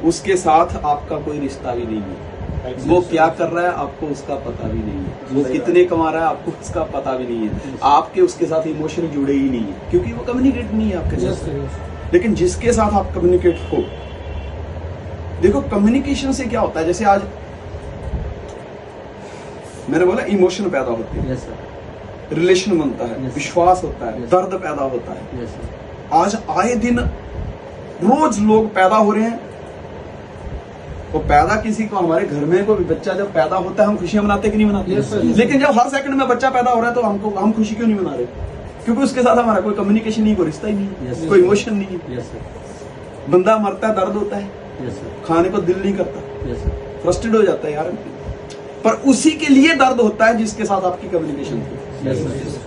उसके साथ आपका कोई रिश्ता भी नहीं है। वो क्या कर रहा है आपको उसका पता भी नहीं है, वो कितने कमा रहा है आपको उसका पता भी नहीं है, आपके उसके साथ इमोशन जुड़े ही नहीं है क्योंकि वो कम्युनिकेट नहीं है आपके यस साथ। सर। लेकिन जिसके साथ आप कम्युनिकेट हो, देखो कम्युनिकेशन से क्या होता है, जैसे आज मैंने बोला इमोशन पैदा होते हैं, यस सर। रिलेशन बनता है, Yes. विश्वास होता है, Yes. दर्द पैदा होता है। Yes sir. आज आए दिन रोज लोग पैदा हो रहे हैं, वो पैदा किसी को, हमारे घर में कोई बच्चा जब पैदा होता है हम खुशियां मनाते कि नहीं मनाते? Yes, sir. लेकिन जब हर सेकंड में बच्चा पैदा हो रहा है तो हम खुशी क्यों नहीं मना रहे? क्योंकि उसके साथ हमारा कोई कम्युनिकेशन नहीं, कोई रिश्ता ही नहीं, Yes, कोई sir. इमोशन नहीं है। Yes sir. बंदा मरता है, दर्द होता है, यस सर। खाने को दिल नहीं करता, यस सर। फ्रस्ट्रेट हो जाता है यार, पर उसी के लिए दर्द होता है जिसके साथ आपकी कम्युनिकेशन थी। Yes sir.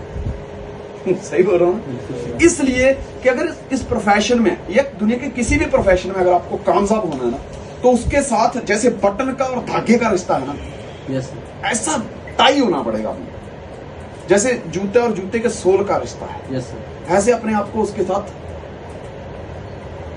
सही बोल रहा हूँ? इसलिए कि अगर इस प्रोफेशन में या दुनिया के किसी भी प्रोफेशन में अगर आपको कामयाब होना है ना, तो उसके साथ जैसे बटन का और धागे का रिश्ता है ना, यस सर। ऐसा टाई होना पड़ेगा आपको। जैसे जूते और जूते के सोल का रिश्ता है, यस सर। ऐसे अपने आप को उसके साथ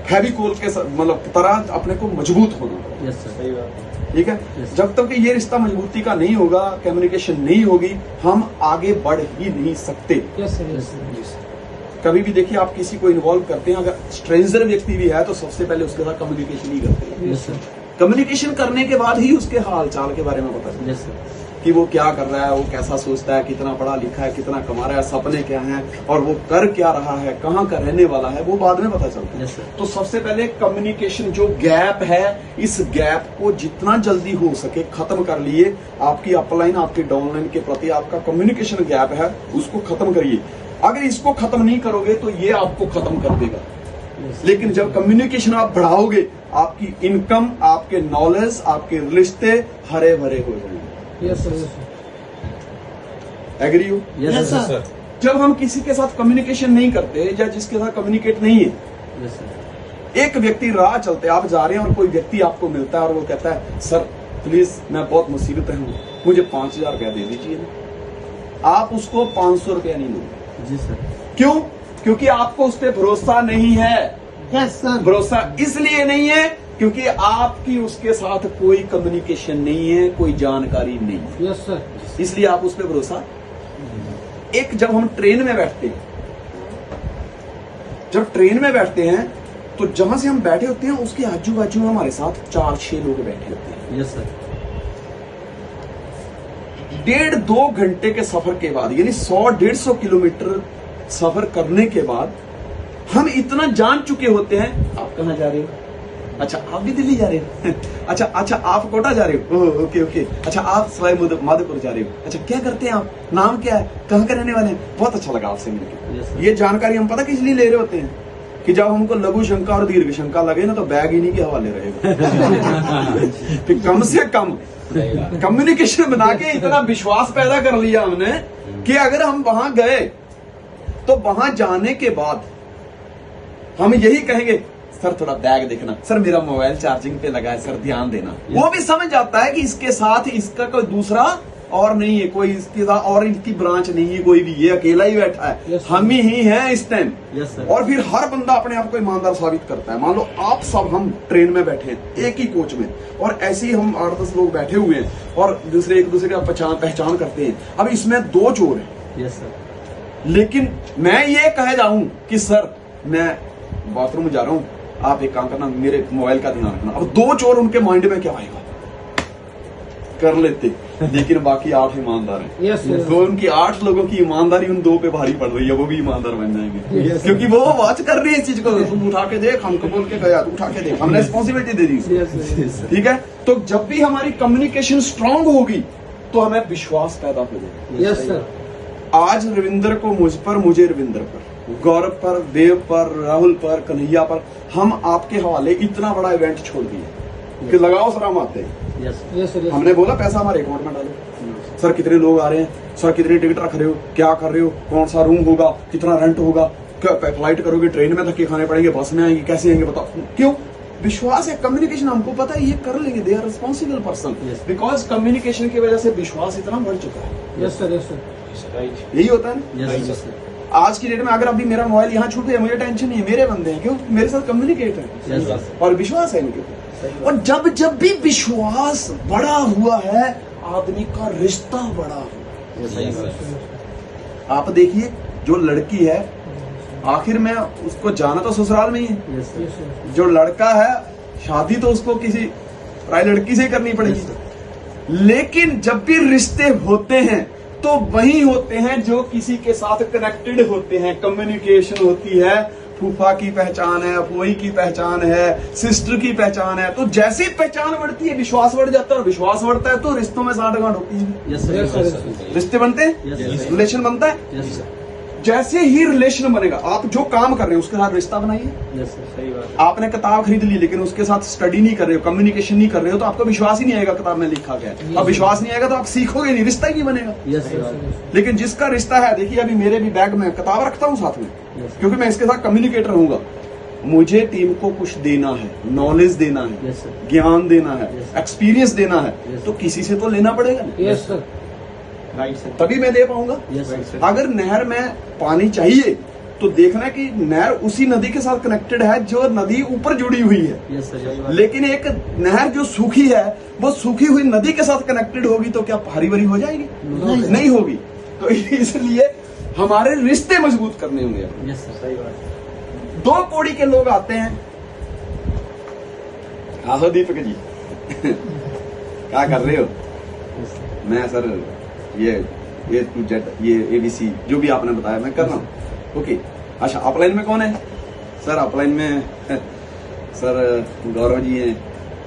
फेविकोल के मतलब तरह अपने को मजबूत होना पड़ेगा। Yes sir. सही बात। ठीक है, Yes. जब तक कि ये रिश्ता मजबूती का नहीं होगा, कम्युनिकेशन नहीं होगी, हम आगे बढ़ ही नहीं सकते। Yes sir. Yes sir. कभी भी देखिए आप किसी को इन्वॉल्व करते हैं, अगर स्ट्रेंजर व्यक्ति भी है तो सबसे पहले उसके साथ कम्युनिकेशन ही करते हैं। यस सर, कम्युनिकेशन करने के बाद ही उसके हाल चाल के बारे में पता चलता है यस सर, कि वो क्या कर रहा है, वो कैसा सोचता है, कितना पढ़ा लिखा है, कितना कमा रहा है, सपने क्या हैं और वो कर क्या रहा है, कहाँ का रहने वाला है, वो बाद में पता चलता है। यस सर, तो सबसे पहले कम्युनिकेशन जो गैप है, इस गैप को जितना जल्दी हो सके खत्म कर लिए। आपकी अपलाइन आपकी डाउनलाइन के प्रति आपका कम्युनिकेशन गैप है, उसको खत्म करिए। अगर इसको खत्म नहीं करोगे तो ये आपको खत्म कर देगा। लेकिन जब कम्युनिकेशन आप बढ़ाओगे, आपकी इनकम, आपके नॉलेज, आपके रिश्ते हरे भरे हो जाएंगे। Yes sir, yes sir. Agree हो? यस सर, जब हम किसी के साथ कम्युनिकेशन नहीं करते या जिसके साथ कम्युनिकेट नहीं है, यस सर, एक व्यक्ति राह चलते आप जा रहे हैं और कोई व्यक्ति आपको मिलता है और वो कहता है सर प्लीज मैं बहुत मुसीबत में हूँ, मुझे 5,000 रुपया दे दीजिए ना। आप उसको 500 रुपया नहीं दोगे। जी सर, क्यों? क्योंकि आपको उस पर भरोसा नहीं है। Yes sir. भरोसा इसलिए नहीं है क्योंकि आपकी उसके साथ कोई कम्युनिकेशन नहीं है, कोई जानकारी नहीं है, यस सर। इसलिए आप उस पर भरोसा। एक जब हम ट्रेन में बैठते हैं, जब ट्रेन में बैठते हैं तो जहां से हम बैठे होते हैं उसके आजू बाजू में हमारे साथ 4-6 लोग बैठे होते हैं। यस सर, 1.5-2 घंटे के सफर के बाद, यानी 100-150 किलोमीटर सफर करने के बाद हम इतना जान चुके होते हैं। आप कहाँ जा रहे हो? अच्छा आप भी दिल्ली जा रहे हो? अच्छा आप कोटा जा रहे हो? ओह, ओके। अच्छा आप सवाई माधोपुर जा रहे हो? अच्छा क्या करते हैं आप? नाम क्या है? कहाँ के रहने वाले हैं? बहुत अच्छा लगा आपसे Yes, मिलकर। sir. ये जानकारी हम पता किस लिए ले रहे होते हैं कि जब हमको लघु शंका और दीर्घ शंका लगे ना तो बैग ही नहीं के हवाले रहेगा। फिर कम से कम कम्युनिकेशन बना के इतना विश्वास पैदा कर लिया हमने कि अगर हम वहां गए तो वहां जाने के बाद हम यही कहेंगे सर थोड़ा बैग देखना, सर मेरा मोबाइल चार्जिंग पे लगा है, सर ध्यान देना। वो भी समझ जाता है कि इसके साथ इसका कोई दूसरा और नहीं है, कोई इसके साथ और इसकी ब्रांच नहीं है, कोई भी, ये अकेला ही बैठा है। Yes, sir. हम ही हैं इस टाइम। यस सर, और फिर हर बंदा अपने आप को ईमानदार साबित करता है। मान लो आप सब हम ट्रेन में बैठे हैं एक ही कोच में और ऐसे ही हम 8-10 लोग बैठे हुए हैं और दूसरे एक दूसरे का पहचान करते हैं। अब इसमें 2 चोर हैं, यस सर, लेकिन मैं ये कह जाऊं कि सर मैं बाथरूम जा रहा हूं, आप एक काम करना मेरे मोबाइल का ध्यान रखना। अब 2 चोर उनके माइंड में क्या आएगा? कर लेते, लेकिन बाकी 8 ईमानदार हैं। Yes sir. तो उनकी 8 लोगों की ईमानदारी उन 2 पे भारी पड़ रही है, वो भी ईमानदार बन जाएंगे। Yes, sir. क्योंकि वो वॉच कर रही है इस चीज को, तुम उठा के देख, हमको बोल के गया, तू उठा के देख, हमने रिस्पॉन्सिबिलिटी दे दी। Yes sir. ठीक है, तो जब भी हमारी कम्युनिकेशन स्ट्रांग होगी तो हमें विश्वास पैदा हो जाएगा। Yes sir. आज रविंद्र को मुझ पर, मुझे रविंद्र पर, गौरव पर, देव पर, राहुल पर, कन्हैया पर, हम आपके हवाले इतना बड़ा इवेंट छोड़ दिए कि लगाओ सर हम आते हैं। Yes yes sir. हमने बोला पैसा हमारे अकाउंट में डालो। सर कितने लोग आ रहे हैं, सर कितनी टिकट रख रहे हो, क्या कर रहे हो, कौन सा रूम होगा, कितना रेंट होगा, क्या फ्लाइट करोगे, ट्रेन में धक्के खाने पड़ेंगे, बस में आएंगे, कैसे आएंगे बताओ। क्यों? विश्वास है, कम्युनिकेशन, हमको पता है ये कर लेंगे, they are responsible person. Yes. Because communication की वजह से विश्वास इतना बढ़ चुका है। Yes sir. Yes sir. यही होता है ना। यस सर, आज की डेट में अगर अभी मेरा मोबाइल यहाँ छूट गया, मुझे टेंशन नहीं है, मेरे बंदे हैं, क्यों? मेरे साथ कम्युनिकेट है यस सर, और विश्वास है इनके ऊपर। और जब जब भी विश्वास बड़ा हुआ है, आदमी का रिश्ता बड़ा हुआ। सही बात, आप देखिए जो लड़की है, आखिर में उसको जाना तो ससुराल में ही है। Yes sir, yes sir. जो लड़का है, शादी तो उसको किसी पराई लड़की से ही करनी पड़ेगी। लेकिन जब भी रिश्ते होते हैं तो वही होते हैं जो किसी के साथ कनेक्टेड होते हैं, कम्युनिकेशन होती है। फूफा की पहचान है, फूई की पहचान है, सिस्टर की पहचान है। तो जैसी पहचान बढ़ती है विश्वास बढ़ जाता है, और विश्वास बढ़ता है तो रिश्तों में साठगांठ होती है, yes sir, yes sir. Yes yes sir, sir. रिश्ते बनते हैं, Yes. रिलेशन बनता है। यस सर, जैसे ही रिलेशन बनेगा, आप जो काम कर रहे हो उसके साथ रिश्ता बनाइए। यस सर, सही बात, आपने किताब खरीद ली लेकिन उसके साथ स्टडी नहीं कर रहे हो, कम्युनिकेशन नहीं कर रहे हो, तो आपको विश्वास ही नहीं आएगा किताब में लिखा गया है। अब विश्वास नहीं आएगा तो आप सीखोगे नहीं, रिश्ता ही नहीं बनेगा। यस सर, लेकिन जिसका रिश्ता है, देखिए अभी मेरे भी बैग में किताब रखता हूँ साथ में, Yes. क्योंकि मैं इसके साथ कम्युनिकेटर रहूंगा। मुझे टीम को कुछ देना है, नॉलेज देना है, यस सर, ज्ञान देना है, Yes. एक्सपीरियंस देना है, Yes. तो किसी से तो लेना पड़ेगा ना, यस सर। राइट सर, तभी मैं दे पाऊंगा। यस सर, अगर नहर में पानी चाहिए तो देखना कि नहर उसी नदी के साथ कनेक्टेड है जो नदी ऊपर जुड़ी हुई है। यस सर, सही बात, लेकिन एक नहर जो सूखी है, वो सूखी हुई नदी के साथ कनेक्टेड होगी तो क्या भारी भरी हो जाएगी? नहीं। नहीं होगी। तो इसलिए हमारे रिश्ते मजबूत करने होंगे। यस सर, सही बात है। 2 कौड़ी के लोग आते हैं, आहो दीपक जी क्या कर रहे हो? मैं सर ये टू जेड ये ABC जो भी आपने बताया मैं कर रहा हूँ। ओके, अच्छा अपलाइन में कौन है? सर अपलाइन में सर गौरव जी हैं,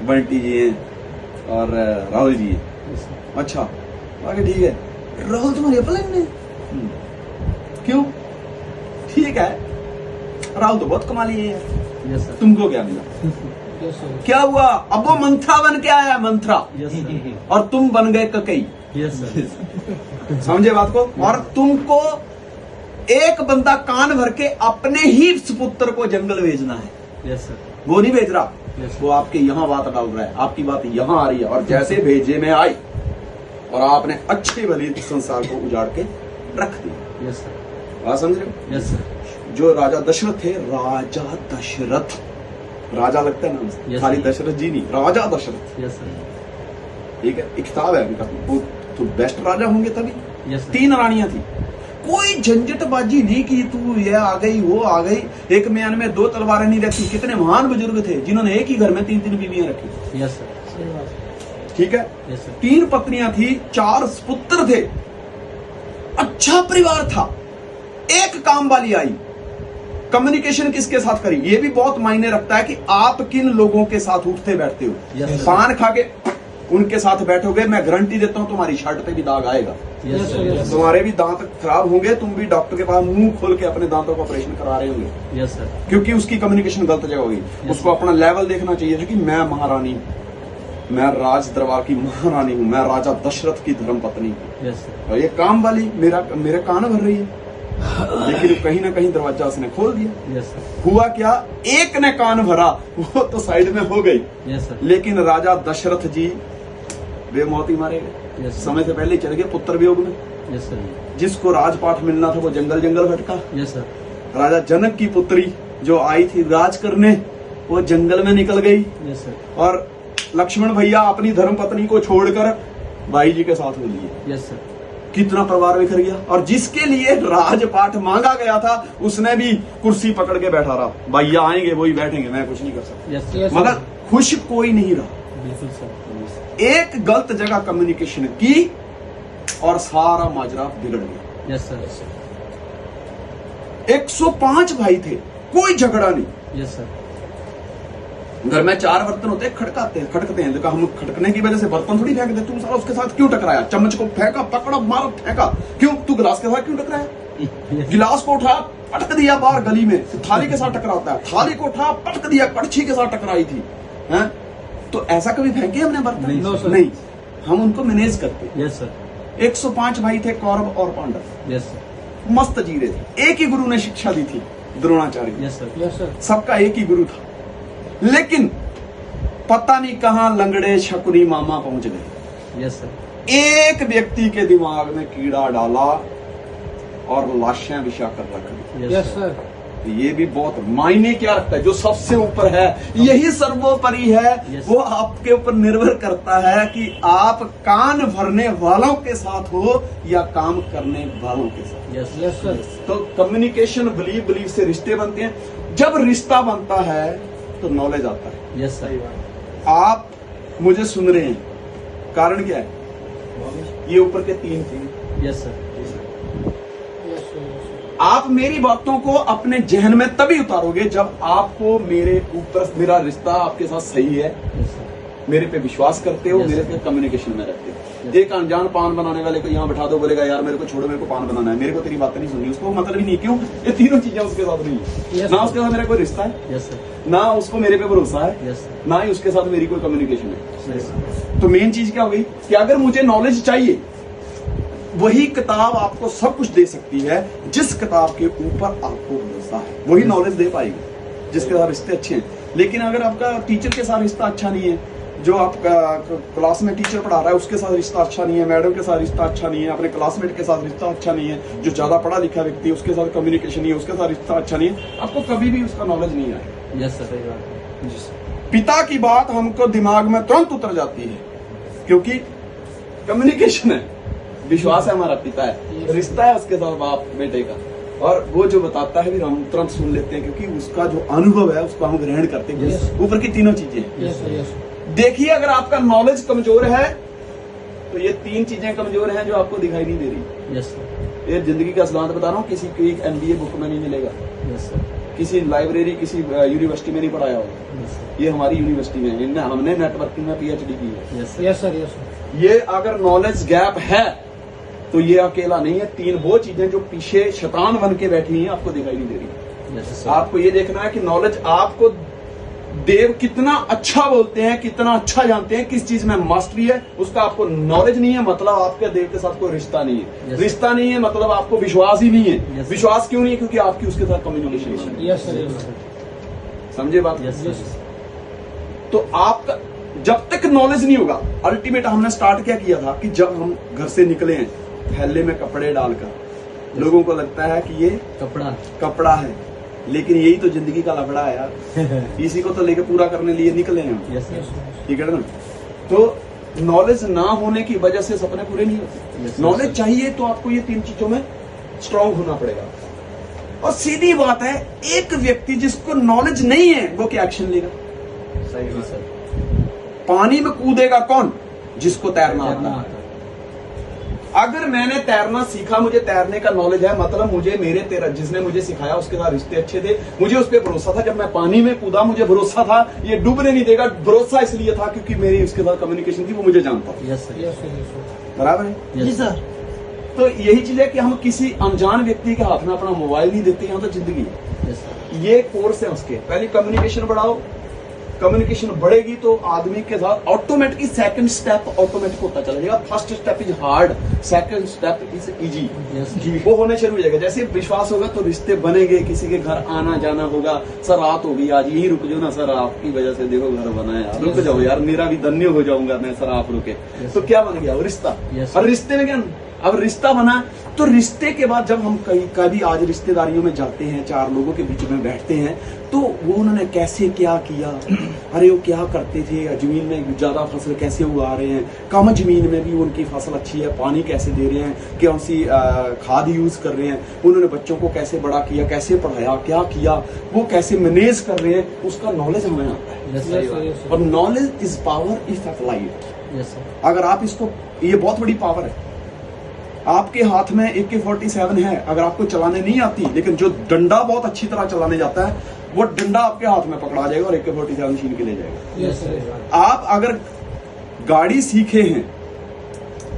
बंटी जी हैं और राहुल जी हैं। अच्छा आगे ठीक है, राहुल तुम्हारी अपलाइन में? क्यों? ठीक है, राहुल तो बहुत कमा लिए है। यस सर, तुमको क्या मिला? यस सर, क्या हुआ? अब वो मंथरा बन के आया, मंथरा, यस सर, और तुम बन गए ककई। यस सर, समझे बात को? और तुमको एक बंदा कान भर के अपने ही सुपुत्र को जंगल भेजना है, यस सर, वो नहीं भेज रहा, Yes. वो आपके यहाँ बात डाल रहा है, आपकी बात यहाँ आ रही है, और जैसे भेजे में आई और आपने अच्छे भले संसार को उजाड़ के रख दिया। यस सर, बात समझ रहे हो? यस सर, जो राजा दशरथ थे, राजा दशरथ, राजा लगता है ना Yes, खाली sir. दशरथ जी नहीं, राजा दशरथ, यस सर, ठीक है, एक किताब है उनका, वो तो बेस्ट राजा होंगे तभी। यस सर, 3 रानियां थी, कोई झंझटबाजी नहीं की, तू ये आ गई वो आ गई, एक म्यान में 2 तलवारें नहीं रहती। कितने महान बुजुर्ग थे जिन्होंने एक ही घर में 3-3 बीवियां रखी, यस सर, सही बात है। ठीक है। यस सर, 3 पत्नियां थी, 4 पुत्र थे, अच्छा परिवार था। एक काम वाली आई, कम्युनिकेशन किसके साथ करी? ये भी बहुत मायने रखता है कि आप किन लोगों के साथ उठते बैठते हो। Yes, sir. पान खा के उनके साथ बैठोगे, मैं गारंटी देता हूं तुम्हारी शर्ट पे भी दाग आएगा, यस सर, यस तुम्हारे भी दांत खराब होंगे, तुम भी डॉक्टर के पास मुंह खोल के अपने दांतों का ऑपरेशन करा रहे होंगे, यस सर, क्योंकि उसकी कम्युनिकेशन गलत जगह होगी। उसको अपना लेवल देखना चाहिए कि मैं महारानी, मैं राज दरबार की महारानी हूं, मैं राजा दशरथ की धर्मपत्नी हूं, यस सर, और ये काम वाली मेरे कान भर रही है, लेकिन कहीं ना कहीं दरवाजा उसने खोल दिया। यस सर, हुआ क्या? एक ने कान भरा, वो तो साइड में हो गई, यस सर, लेकिन राजा दशरथ जी बेमौती मारे गए, यस समय से पहले ही चले गए पुत्र वियोग में। यस सर, जिसको राजपाट मिलना था वो जंगल जंगल भटका। यस सर, राजा जनक की पुत्री जो आई थी राज करने, वो जंगल में निकल गई, यस सर, और लक्ष्मण भैया अपनी धर्मपत्नी को छोड़कर भाई जी के साथ हो लिए। यस सर, कितना परिवार बिखर गया। और जिसके लिए राजपाट मांगा गया था, उसने भी कुर्सी पकड़ के बैठा रहा, भैया आएंगे वही बैठेंगे, मैं कुछ नहीं कर सकता। यस Yes, सर, मगर खुश कोई नहीं रहा। बिल्कुल सर, एक गलत जगह कम्युनिकेशन की और सारा माजरा बिगड़ गया। यस सर, 105 भाई थे, कोई झगड़ा नहीं। यस सर, घर में 4 बर्तन होते हैं, खटकते हैं, देखा हम खटकने की वजह से बर्तन थोड़ी फेंक दे। तुम सारा उसके साथ क्यों टकराया? चम्मच को फेंका, पकड़ा, मारा, फेंका, क्यों? तू गिलास के साथ क्यों टकराया? गिलास को उठाया, पटक दिया बाहर गली में, थाली के साथ टकराता है, थाली को उठाया, पटक दिया, कड़छी के साथ टकराई थी, हैं? तो ऐसा कभी फेंके हमने बर्तन? नहीं, सर। नहीं, हम उनको मैनेज करते। यस सर, 105 भाई थे, कौरव और पांडव, यस सर, मस्त जी रहे थे। एक ही गुरु ने शिक्षा दी थी, Dronacharya. Yes sir, yes sir, सबका एक ही गुरु था, लेकिन पता नहीं कहां लंगड़े शकुनी मामा पहुंच गए। यस सर, एक व्यक्ति के दिमाग में कीड़ा डाला और लाशें बिछा कर रख दी। यस सर, तो ये भी बहुत मायने क्या रखता है। जो सबसे ऊपर है, यही सर्वोपरि है, Yes. वो आपके ऊपर निर्भर करता है कि आप कान भरने वालों के साथ हो या काम करने वालों के साथ। यस यस सर, तो कम्युनिकेशन बिलीव से रिश्ते बनते हैं। जब रिश्ता बनता है तो नॉलेज आता है। यस सर, आप मुझे सुन रहे हैं, कारण क्या है? ये ऊपर के 3 थे। यस सर, यस सर, आप मेरी बातों को अपने जहन में तभी उतारोगे जब आपको मेरे ऊपर, मेरा रिश्ता आपके साथ सही है, यस सर, मेरे पे विश्वास करते हो, Yes, मेरे sir. पे कम्युनिकेशन में रहते हो। Yes. एक अनजान पान बनाने वाले को यहाँ बैठा दो, बोलेगा यार मेरे को छोड़ो, मेरे को पान बनाना है, मेरे को तेरी बातें नहीं सुननी, उसको मतलब ही नहीं। क्यों? ये तीनों चीजें उसके साथ नहीं है। Yes, ना sir. उसके साथ मेरा कोई रिश्ता है, यस सर, ना उसको मेरे पे भरोसा है, यस सर, ना ही उसके साथ मेरी कोई कम्युनिकेशन है। यस सर, तो मेन चीज क्या हो गई कि अगर मुझे नॉलेज चाहिए, वही किताब आपको सब कुछ दे सकती है जिस किताब के ऊपर आपको भरोसा है, वही नॉलेज दे पाएगी जिसके साथ रिश्ते अच्छे हैं। लेकिन अगर आपका टीचर के साथ रिश्ता अच्छा नहीं है, जो आपका क्लास में टीचर पढ़ा रहा है उसके साथ रिश्ता अच्छा नहीं है, मैडम के साथ रिश्ता अच्छा नहीं है, अपने क्लासमेट के साथ रिश्ता अच्छा नहीं है, जो ज्यादा पढ़ा लिखा व्यक्ति उसके साथ कम्युनिकेशन नहीं है, उसके साथ रिश्ता अच्छा नहीं है, आपको कभी भी उसका नॉलेज नहीं आएगा। यस सर, सही बात है, पिता की बात हमको दिमाग में तुरंत उतर जाती है, क्योंकि कम्युनिकेशन है। विश्वास है हमारा पिता है, Yes. रिश्ता है उसके साथ बाप बेटे का, और वो जो बताता है फिर हम तुरंत सुन लेते हैं क्योंकि उसका जो अनुभव है उसको हम ग्रहण करते हैं। Yes. ऊपर की तीनों चीजें। Yes sir, yes sir. देखिए अगर आपका नॉलेज कमजोर है तो ये तीन चीजें कमजोर हैं जो आपको दिखाई नहीं दे रही। यस सर, ये जिंदगी का सिद्धांत बता रहा हूँ, किसी की एमबीए बुक में नहीं मिलेगा, यस सर, किसी लाइब्रेरी किसी यूनिवर्सिटी में नहीं पढ़ाया होगा। यस सर, ये हमारी यूनिवर्सिटी में है, हमने नेटवर्किंग में पीएचडी की है। Yes sir, yes sir, yes sir. ये अगर नॉलेज गैप है तो ये अकेला नहीं है, तीन वो चीजें जो पीछे शैतान बन के बैठी हैं आपको दिखाई नहीं दे रही। यस सर, आपको ये देखना है कि नॉलेज आपको देव कितना अच्छा बोलते हैं, कितना अच्छा जानते हैं, किस चीज में मास्टरी है, उसका आपको नॉलेज नहीं है, मतलब आपके देव के साथ कोई रिश्ता नहीं है। Yes. रिश्ता नहीं है मतलब आपको विश्वास ही नहीं है। Yes. विश्वास क्यों नहीं है? क्योंकि आपकी उसके साथ कम्युनिकेशन नहीं है। Yes sir, yes sir. समझे बात? Yes Yes. सर, तो आपका जब तक नॉलेज नहीं होगा, अल्टीमेट हमने स्टार्ट क्या किया था कि जब हम घर से निकले हैं थैले में कपड़े डालकर, लोगों को लगता है कि ये कपड़ा, कपड़ा है, लेकिन यही तो जिंदगी का लफड़ा है यार। इसी को तो लेके पूरा करने लिए निकले हैं हम। Yes yes sir, sir. ठीक है ना? तो नॉलेज ना होने की वजह से सपने पूरे नहीं होते। Yes, knowledge yes. चाहिए तो आपको ये तीन चीजों में स्ट्रांग होना पड़ेगा। और सीधी बात है, एक व्यक्ति जिसको नॉलेज नहीं है वो क्या एक्शन लेगा? सही बात सर, पानी में कूदेगा कौन? जिसको तैरना तैरना आता है। आता है। अगर मैंने तैरना सीखा, मुझे तैरने का नॉलेज है, मतलब मुझे मेरे तेरा जिसने मुझे सिखाया उसके साथ रिश्ते अच्छे थे, मुझे उस पर भरोसा था। जब मैं पानी में कूदा मुझे भरोसा था ये डूबने नहीं देगा। भरोसा इसलिए था क्योंकि मेरी उसके साथ कम्युनिकेशन थी, वो मुझे जानता था। Yes sir, yes sir, yes sir. बराबर है? यस सर, तो यही चीज है कि हम किसी अनजान व्यक्ति के हाथ में अपना मोबाइल नहीं देते हैं, तो जिंदगी है। यस सर, ये कोर्स है उसके। पहले कम्युनिकेशन बढ़ाओ, कम्युनिकेशन बढ़ेगी तो आदमी के साथ ऑटोमेटिकली सेकंड स्टेप ऑटोमेटिक होता चला जाएगा। First step is hard, second step is easy. Yes वो होने शुरू हो जाएगा। जैसे विश्वास होगा तो रिश्ते बनेंगे, किसी के घर आना जाना होगा। सर रात होगी आज, यही रुक जाओ ना सर, आपकी वजह से देखो घर बना है, रुक जाओ यार, मेरा भी धन्य हो जाऊंगा मैं, सर आप रुके। Yes. तो क्या बन गया? वो रिश्ता। Yes. और रिश्ते में क्या, अब रिश्ता बना तो रिश्ते के बाद जब हम कभी आज रिश्तेदारियों में जाते हैं, चार लोगों के बीच में बैठते हैं, तो वो उन्होंने कैसे क्या किया, अरे वो क्या करते थे, जमीन में ज्यादा फसल कैसे उगा रहे हैं, कम जमीन में भी उनकी फसल अच्छी है, पानी कैसे दे रहे हैं, कौन सी खाद यूज कर रहे हैं, उन्होंने बच्चों को कैसे बड़ा किया, कैसे पढ़ाया, क्या किया, वो कैसे मैनेज कर रहे हैं, उसका नॉलेज हमें आता है। Yes yes sir, sir, yes और sir. Knowledge is power if applied. Yes sir, अगर आप इसको, ये बहुत बड़ी पावर है। आपके हाथ में AK-47 है, अगर आपको चलाने नहीं आती, लेकिन जो डंडा बहुत अच्छी तरह चलाने जाता है, वो डंडा आपके हाथ में पकड़ा जाएगा और AK-47 छीन के ले जाएगा। Yes sir. आप अगर गाड़ी सीखे हैं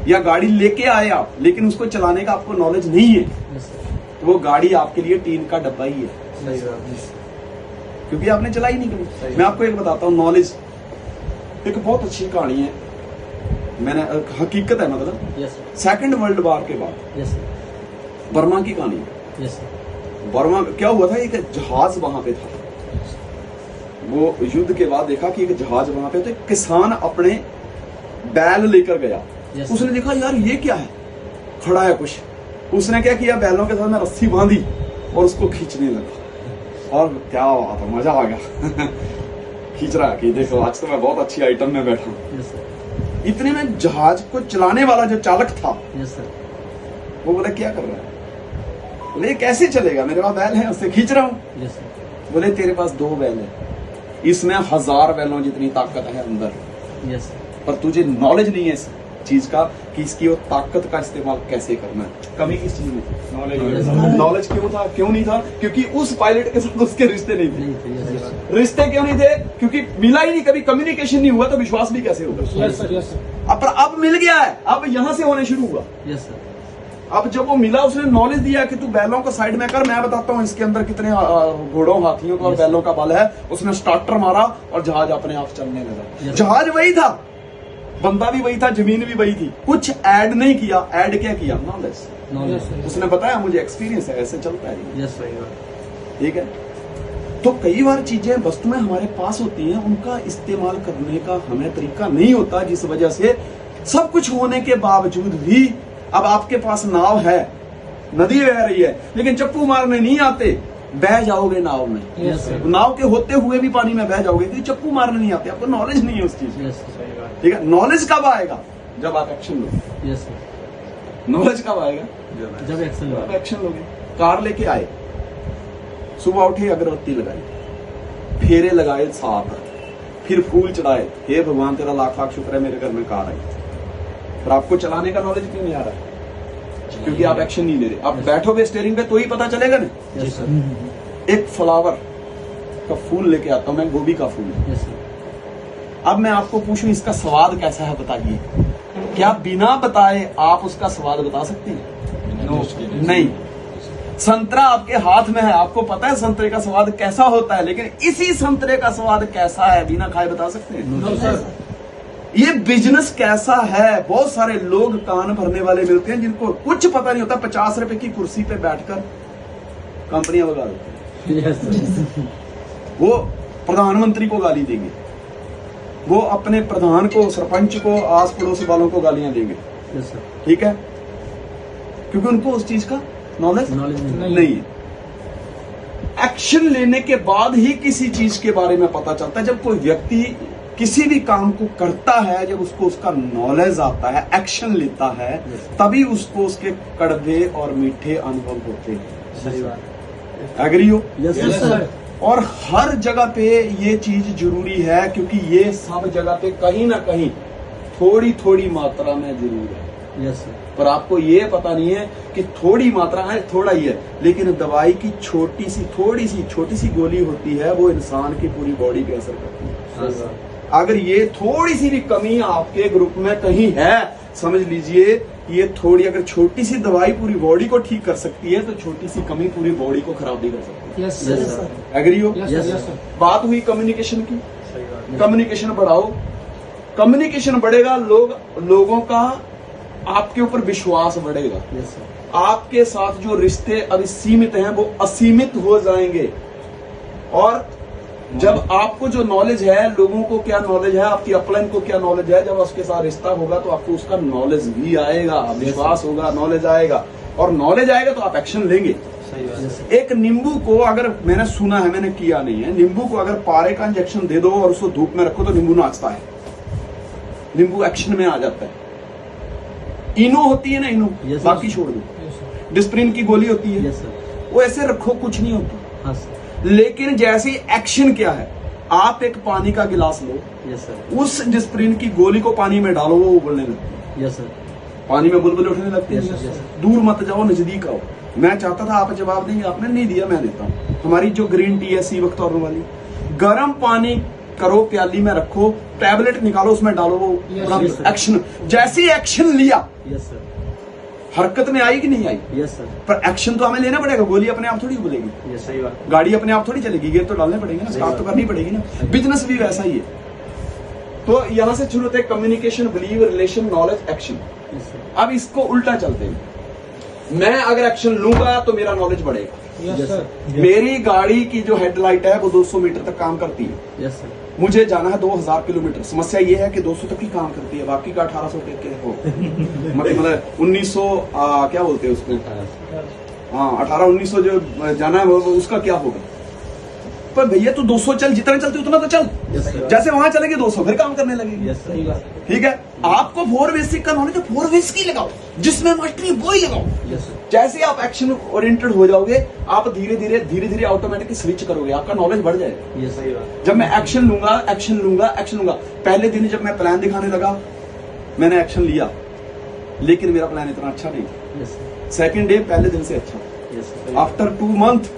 या गाड़ी लेके आए आप, लेकिन उसको चलाने का आपको नॉलेज नहीं है, यस सर, तो वो गाड़ी आपके लिए टीन का डब्बा ही है, सही बात, क्योंकि आपने चलाई नहीं कभी। सही। मैं आपको एक बताता हूँ, नॉलेज एक बहुत अच्छी कहानी है, मैंने हकीकत है, मतलब yes sir, second world war के बाद यस सर, बर्मा की कहानी है। यस सर, बर्मा में क्या हुआ था, एक जहाज वहां पे था। वो युद्ध के बाद देखा कि एक जहाज वहां पे, तो एक किसान अपने बैल लेकर गया। Yes. उसने देखा यार ये क्या है, खड़ा है कुछ। उसने क्या किया, बैलों के साथ में रस्सी बांधी और उसको खींचने लगा, और क्या बात है, मजा आ गया। खींच रहा है कि देखो आज तो मैं बहुत अच्छी आइटम में बैठा हूँ। यस सर, इतने में जहाज को चलाने वाला जो चालक था, यस सर, वो बोले क्या कर रहा है? बोले कैसे चलेगा, मेरे पास बैल है, उससे खींच रहा हूँ। यस सर, बोले तेरे पास 2 बैल है, इसमें 1000 बैलों जितनी ताकत है अंदर, यस सर, पर तुझे नॉलेज नहीं है इस चीज का कि इसकी वो ताकत का इस्तेमाल कैसे करना है। कमी किस चीज में? Knowledge। नॉलेज क्यों था, क्यों नहीं था? क्योंकि उस पायलट के साथ उसके रिश्ते नहीं थे। नहीं थे, यस सर, रिश्ते क्यों नहीं थे? क्योंकि मिला ही नहीं, कभी कम्युनिकेशन नहीं हुआ, तो विश्वास भी कैसे होगा? Yes sir, yes sir. अब मिल गया है, अब यहां से होने शुरू हुआ। यस सर, अब जब वो मिला, उसने नॉलेज दिया कि तू बैलों को साइड में कर, मैं बताता हूँ इसके अंदर कितने घोड़ों, हाथियों का और Yes. बैलों का बल है। उसने स्टार्टर मारा और जहाज अपने आप चलने लगा। Yes. जहाज वही था, बंदा भी वही था, जमीन भी वही थी, कुछ ऐड नहीं किया। ऐड क्या किया? नॉलेज। Knowledge, Yes, sir. उसने बताया मुझे एक्सपीरियंस है, ऐसे चलता है ये। यस सर, ठीक है। तो कई बार चीजें, वस्तुएं हमारे पास होती हैं, उनका इस्तेमाल करने का हमें तरीका नहीं होता, जिस वजह से सब कुछ होने के बावजूद भी, अब आपके पास नाव है, नदी बह रही है, लेकिन चप्पू मारने नहीं आते, बह जाओगे नाव में। यस सर, नाव के होते हुए भी पानी में बह जाओगे, क्योंकि चप्पू मारने नहीं आते, आपको नॉलेज नहीं है उस चीज की। यस सर, ठीक है। नॉलेज कब आएगा? जब आप एक्शन लो। यस सर, नॉलेज कब आएगा? जब एक्शन अब एक्शन लोगे। कार लेके आए, सुबह उठे, अगरबत्ती लगाई, फेरे लगाए 7, फिर फूल चढ़ाए, हे भगवान तेरा लाख लाख शुक्र है मेरे घर में कार आई। पर आपको चलाने का नॉलेज क्यों नहीं आ रहा? क्योंकि आप एक्शन नहीं ले रहे। आप बैठोगे स्टीयरिंग पे तो ही पता चलेगा ना। Yes sir. एक फ्लावर का फूल लेके आता हूं मैं, गोभी का फूल। Yes sir. अब मैं आपको पूछूं इसका स्वाद कैसा है, बताइए। क्या बिना बताए आप उसका स्वाद बता सकते हैं? नहीं। संतरा आपके हाथ में है, आपको पता है संतरे का स्वाद कैसा होता है, लेकिन इसी संतरे का स्वाद कैसा है बिना खाए बता सकते हैं? No sir. ये बिजनेस कैसा है? बहुत सारे लोग कान भरने वाले मिलते हैं जिनको कुछ पता नहीं होता। 50 रुपए की कुर्सी पे बैठकर कंपनियां भगा देते हैं। Yes sir. वो प्रधानमंत्री को गाली देंगे, वो अपने प्रधान को, सरपंच को, आस पड़ोस वालों को गालियां देंगे। Yes sir. ठीक है, क्योंकि उनको उस चीज का नॉलेज नहीं है। एक्शन लेने के बाद ही किसी चीज के बारे में पता चलता है। जब कोई व्यक्ति किसी भी काम को करता है, जब उसको उसका नॉलेज आता है, एक्शन लेता है, तभी उसको उसके कड़वे और मीठे अनुभव होते हैं। सही बात। एग्री हो? Yes sir. और हर जगह पे ये चीज जरूरी है, क्योंकि ये सब जगह पे कहीं ना कहीं थोड़ी थोड़ी मात्रा में जरूर है। Yes sir. पर आपको ये पता नहीं है कि थोड़ी मात्रा है, थोड़ा ही है, लेकिन दवाई की छोटी सी गोली होती है, वो इंसान की पूरी बॉडी पे असर करती है। हाँ सर। अगर ये थोड़ी सी भी कमी आपके ग्रुप में कहीं है, समझ लीजिए ये थोड़ी, अगर छोटी सी दवाई पूरी बॉडी को ठीक कर सकती है, तो छोटी सी कमी पूरी बॉडी को खराब भी कर सकती यस Yes, सर। sir. है। एग्री हो? Yes, sir. बात हुई कम्युनिकेशन की। सही बात। कम्युनिकेशन बढ़ाओ, कम्युनिकेशन बढ़ेगा, लोगों का आपके ऊपर विश्वास बढ़ेगा। Yes sir. आपके साथ जो रिश्ते अभी सीमित हैं वो असीमित हो जाएंगे। और जब आपको जो नॉलेज है, लोगों को क्या नॉलेज है, आपकी अपलाइन को क्या नॉलेज है, जब उसके साथ रिश्ता होगा तो आपको उसका नॉलेज भी आएगा, विश्वास होगा, नॉलेज आएगा। और नॉलेज आएगा तो आप एक्शन लेंगे। सही बात। Yes sir. एक नींबू को, अगर मैंने सुना है, मैंने किया नहीं है, नींबू को अगर पारे का इंजेक्शन दे दो और उसको धूप में रखो तो नींबू नाचता है, नींबू एक्शन में आ जाता है। इनो होती है ना, इनो, Yes, बाकी yes. छोड़ दो। डिस्प्रिन की गोली होती है, यस सर। वो ऐसे रखो, कुछ नहीं होता। हाँ सर। लेकिन जैसे एक्शन क्या है, आप एक पानी का गिलास लो, यस सर। उस डिस्प्रिन की गोली को पानी में डालो, वो उबलने लगती है, यस सर। पानी में बुलबुले उठने लगते Yes, हैं। yes. दूर मत जाओ, नजदीक आओ। मैं चाहता था आप जवाब देंगे, आपने नहीं दिया, मैं देता हूं। हमारी जो ग्रीन टी है सी वक्त और वाली, गर्म पानी करो, प्याली में रखो, टैबलेट निकालो, उसमें डालो, वो Yes, sir. एक्शन। जैसे ही एक्शन लिया, यस सर। हरकत में आई कि नहीं आई? Yes sir. पर एक्शन तो हमें लेना पड़ेगा। गोली अपने आप थोड़ी उबलेगी, यस सही बात। गाड़ी अपने आप थोड़ी चलेगी, गियर तो डालने पड़ेंगे ना, सही स्टार्ट तो बात। करनी पड़ेगी ना। बिजनेस भी वैसा ही है। तो यहां से शुरू होते हैं communication, believe, relation, knowledge, action. Yes sir. अब इसको उल्टा चलते हैं। मैं अगर एक्शन लूंगा तो मेरा नॉलेज बढ़ेगा। Yes sir. मेरी गाड़ी की जो हेडलाइट है वो 200 मीटर तक काम करती है, यस सर। मुझे जाना है 2000 किलोमीटर। समस्या ये है कि 200 तक ही काम करती है, बाकी का 1800 तक के हो मतलब 1900 क्या बोलते हैं उसको, हाँ 1800-1900 जो जाना है वो उसका क्या होगा। पर भैया तू 200 चल, जितना चलती उतना तो चल। Yes sir. जैसे वहां चलेगी 200 फिर काम करने लगेगी। यस सही सर। बात। ठीक है, आपको 4 बेसिक का नॉलेज है, 4 बेसिक ही लगाओ, जिसमें मास्टरी वो ही लगाओ। Yes sir. जैसे आप एक्शन ओरिएंटेड हो जाओगे, आप धीरे धीरे ऑटोमेटिकली स्विच करोगे, आपका नॉलेज बढ़ जाएगा। यस सही सर। बात। जब मैं एक्शन लूंगा। पहले दिन जब मैं प्लान दिखाने लगा, मैंने एक्शन लिया, लेकिन मेरा प्लान इतना अच्छा नहीं था। Yes sir. सेकंड डे पहले दिन से अच्छा, यस सर। आफ्टर 2 मंथ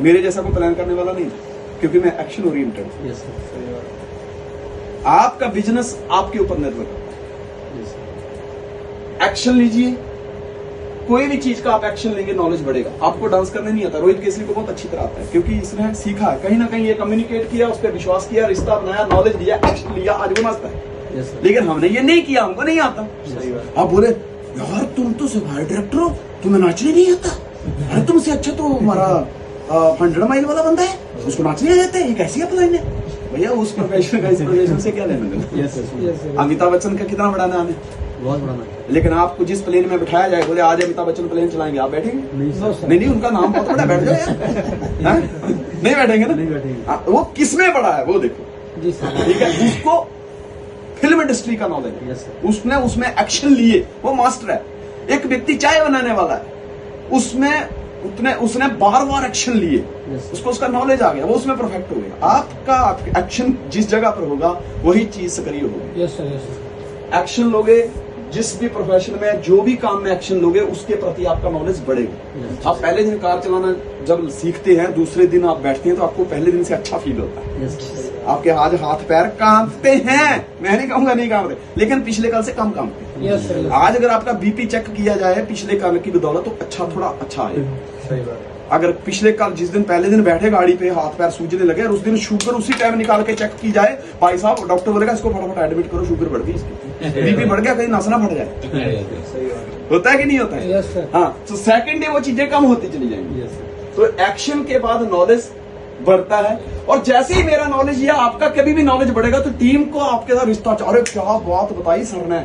मेरे जैसा कोई प्लान करने वाला नहीं था, क्योंकि मैं एक्शन ओरिएंटेड हूं। Yes sir. सही बात। आपका बिजनेस आपके ऊपर निर्भर करता है। Yes sir. एक्शन लीजिए, कोई भी चीज का आप एक्शन लेंगे, नॉलेज बढ़ेगा। आपको डांस करने नहीं आता, रोहित केसरी को बहुत अच्छी तरह आता है, क्योंकि इसने सीखा है, कहीं ना कहीं ये कम्युनिकेट किया, उस पर विश्वास किया, रिश्ता बनाया, नॉलेज लिया, एक्शन लिया, आज वो मस्त है। Yes sir. लेकिन हमने ये नहीं किया, हमको नहीं आता। सही बात। आप बोले यार तुम तो सफाई डायरेक्टर हो, तुम्हें नाचने नहीं आता। अरे तुमसे अच्छा तो हमारा 100 माइल वाला बंदा है, उसको नाचने आ जाते हैं, ये कैसी अपलाइन है? भैया उस प्रोफेशन का इस प्रोफेशन से क्या लेना देना? Yes sir. Yes sir. Amitabh Bachchan का कितना बड़ा नाम है, बहुत बड़ा नाम। लेकिन आपको जिस प्लेन में बिठाया जाए, बोले आज अमिताभ बच्चन प्लेन चलाएंगे, आप बैठेंगे? नहीं नो सर। सर। नहीं, उनका नाम बहुत बड़ा, बैठ जाओ यार। हाँ? नहीं बैठेंगे ना? नहीं बैठेंगे। हाँ, वो किसमें बड़ा है वो देखो। जी सर। ठीक है, उसको फिल फिल्म इंडस्ट्री का नॉलेज है, Yes, sir. उसने उसमें एक्शन लिए, वो मास्टर है। एक व्यक्ति चाय बनाने वाला है, उसमें उसने बार बार एक्शन लिए, Yes, sir. उसको उसका नॉलेज आ गया, वो उसमें परफेक्ट हो गया। आपका एक्शन जिस जगह पर होगा वही चीज सक्रिय होगी। Yes sir. एक्शन लोगे, जिस भी प्रोफेशन में जो भी काम में एक्शन लोगे उसके प्रति आपका नॉलेज बढ़ेगा। Yes. आप पहले दिन कार चलाना जब सीखते हैं, दूसरे दिन आप बैठते हैं तो आपको पहले दिन से अच्छा फील होता है। Yes, sir. आपके आज हाथ पैर कांपते हैं, मैं नहीं कहूंगा नहीं कांपते, लेकिन पिछले कल से कम कांपते हैं। Yes sir. आज अगर आपका बीपी चेक किया जाए पिछले कल की बदौलत तो अच्छा, थोड़ा अच्छा आएगा। सही बात। अगर पिछले कल जिस दिन पहले दिन बैठे गाड़ी पे हाथ पैर सूजने लगे और उस दिन शुगर उसी टाइम निकाल के चेक की जाए, भाई साहब डॉक्टर बोलेगा इसको फटाफट एडमिट करो, शुगर बढ़ गई इसकी, बीपी बढ़ गया, कहीं नस ना फट जाए। सही बात। होता है कि नहीं होता है? Yes sir. हाँ, तो सेकंड डे वो चीजें कम होती चली जाएंगी। Yes, sir. तो एक्शन के बाद नॉलेज बढ़ता है, और जैसे ही मेरा नॉलेज या आपका कभी भी नॉलेज बढ़ेगा तो टीम को आपके साथ रिश्ता, अरे क्या बात बताई सर ने,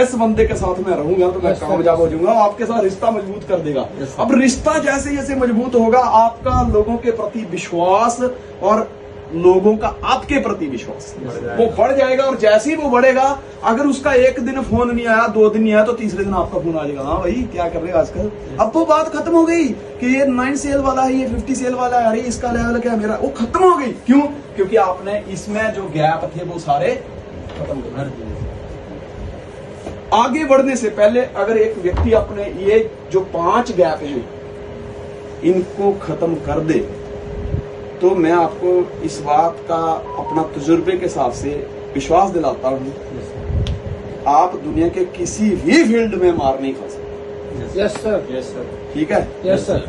इस बंदे के साथ मैं रहूंगा तो मैं Yes, sir. कामयाब हो जाऊंगा, आपके साथ रिश्ता मजबूत कर देगा। Yes, sir. अब रिश्ता जैसे जैसे मजबूत होगा, आपका लोगों के प्रति विश्वास और लोगों का आपके प्रति विश्वास Yes, sir. वो बढ़ जाएगा, और जैसे ही वो बढ़ेगा, अगर उसका एक दिन फोन नहीं आया, 2 दिन नहीं आया, तो तीसरे दिन आपका फोन आ जाएगा, हाँ भाई क्या कर रहे हो आजकल। अब वो बात खत्म हो गई कि ये 9 सेल वाला है, ये 50 सेल वाला है, अरे इसका लेवल क्या है, मेरा, वो खत्म हो गई। क्यों? क्योंकि आपने इसमें जो गैप थे वो सारे खत्म कर हर दिए। चीज। आगे बढ़ने से पहले अगर एक व्यक्ति अपने ये जो 5 गैप हैं इनको खत्म कर दे, तो मैं आपको इस बात का अपना तजुर्बे के हिसाब से विश्वास दिलाता हूं, Yes, sir. आप दुनिया के किसी भी फील्ड में मार नहीं खा सकते। Yes, sir. Yes sir. Yes, sir. ठीक है? Yes sir.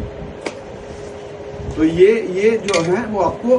तो ये जो है वो आपको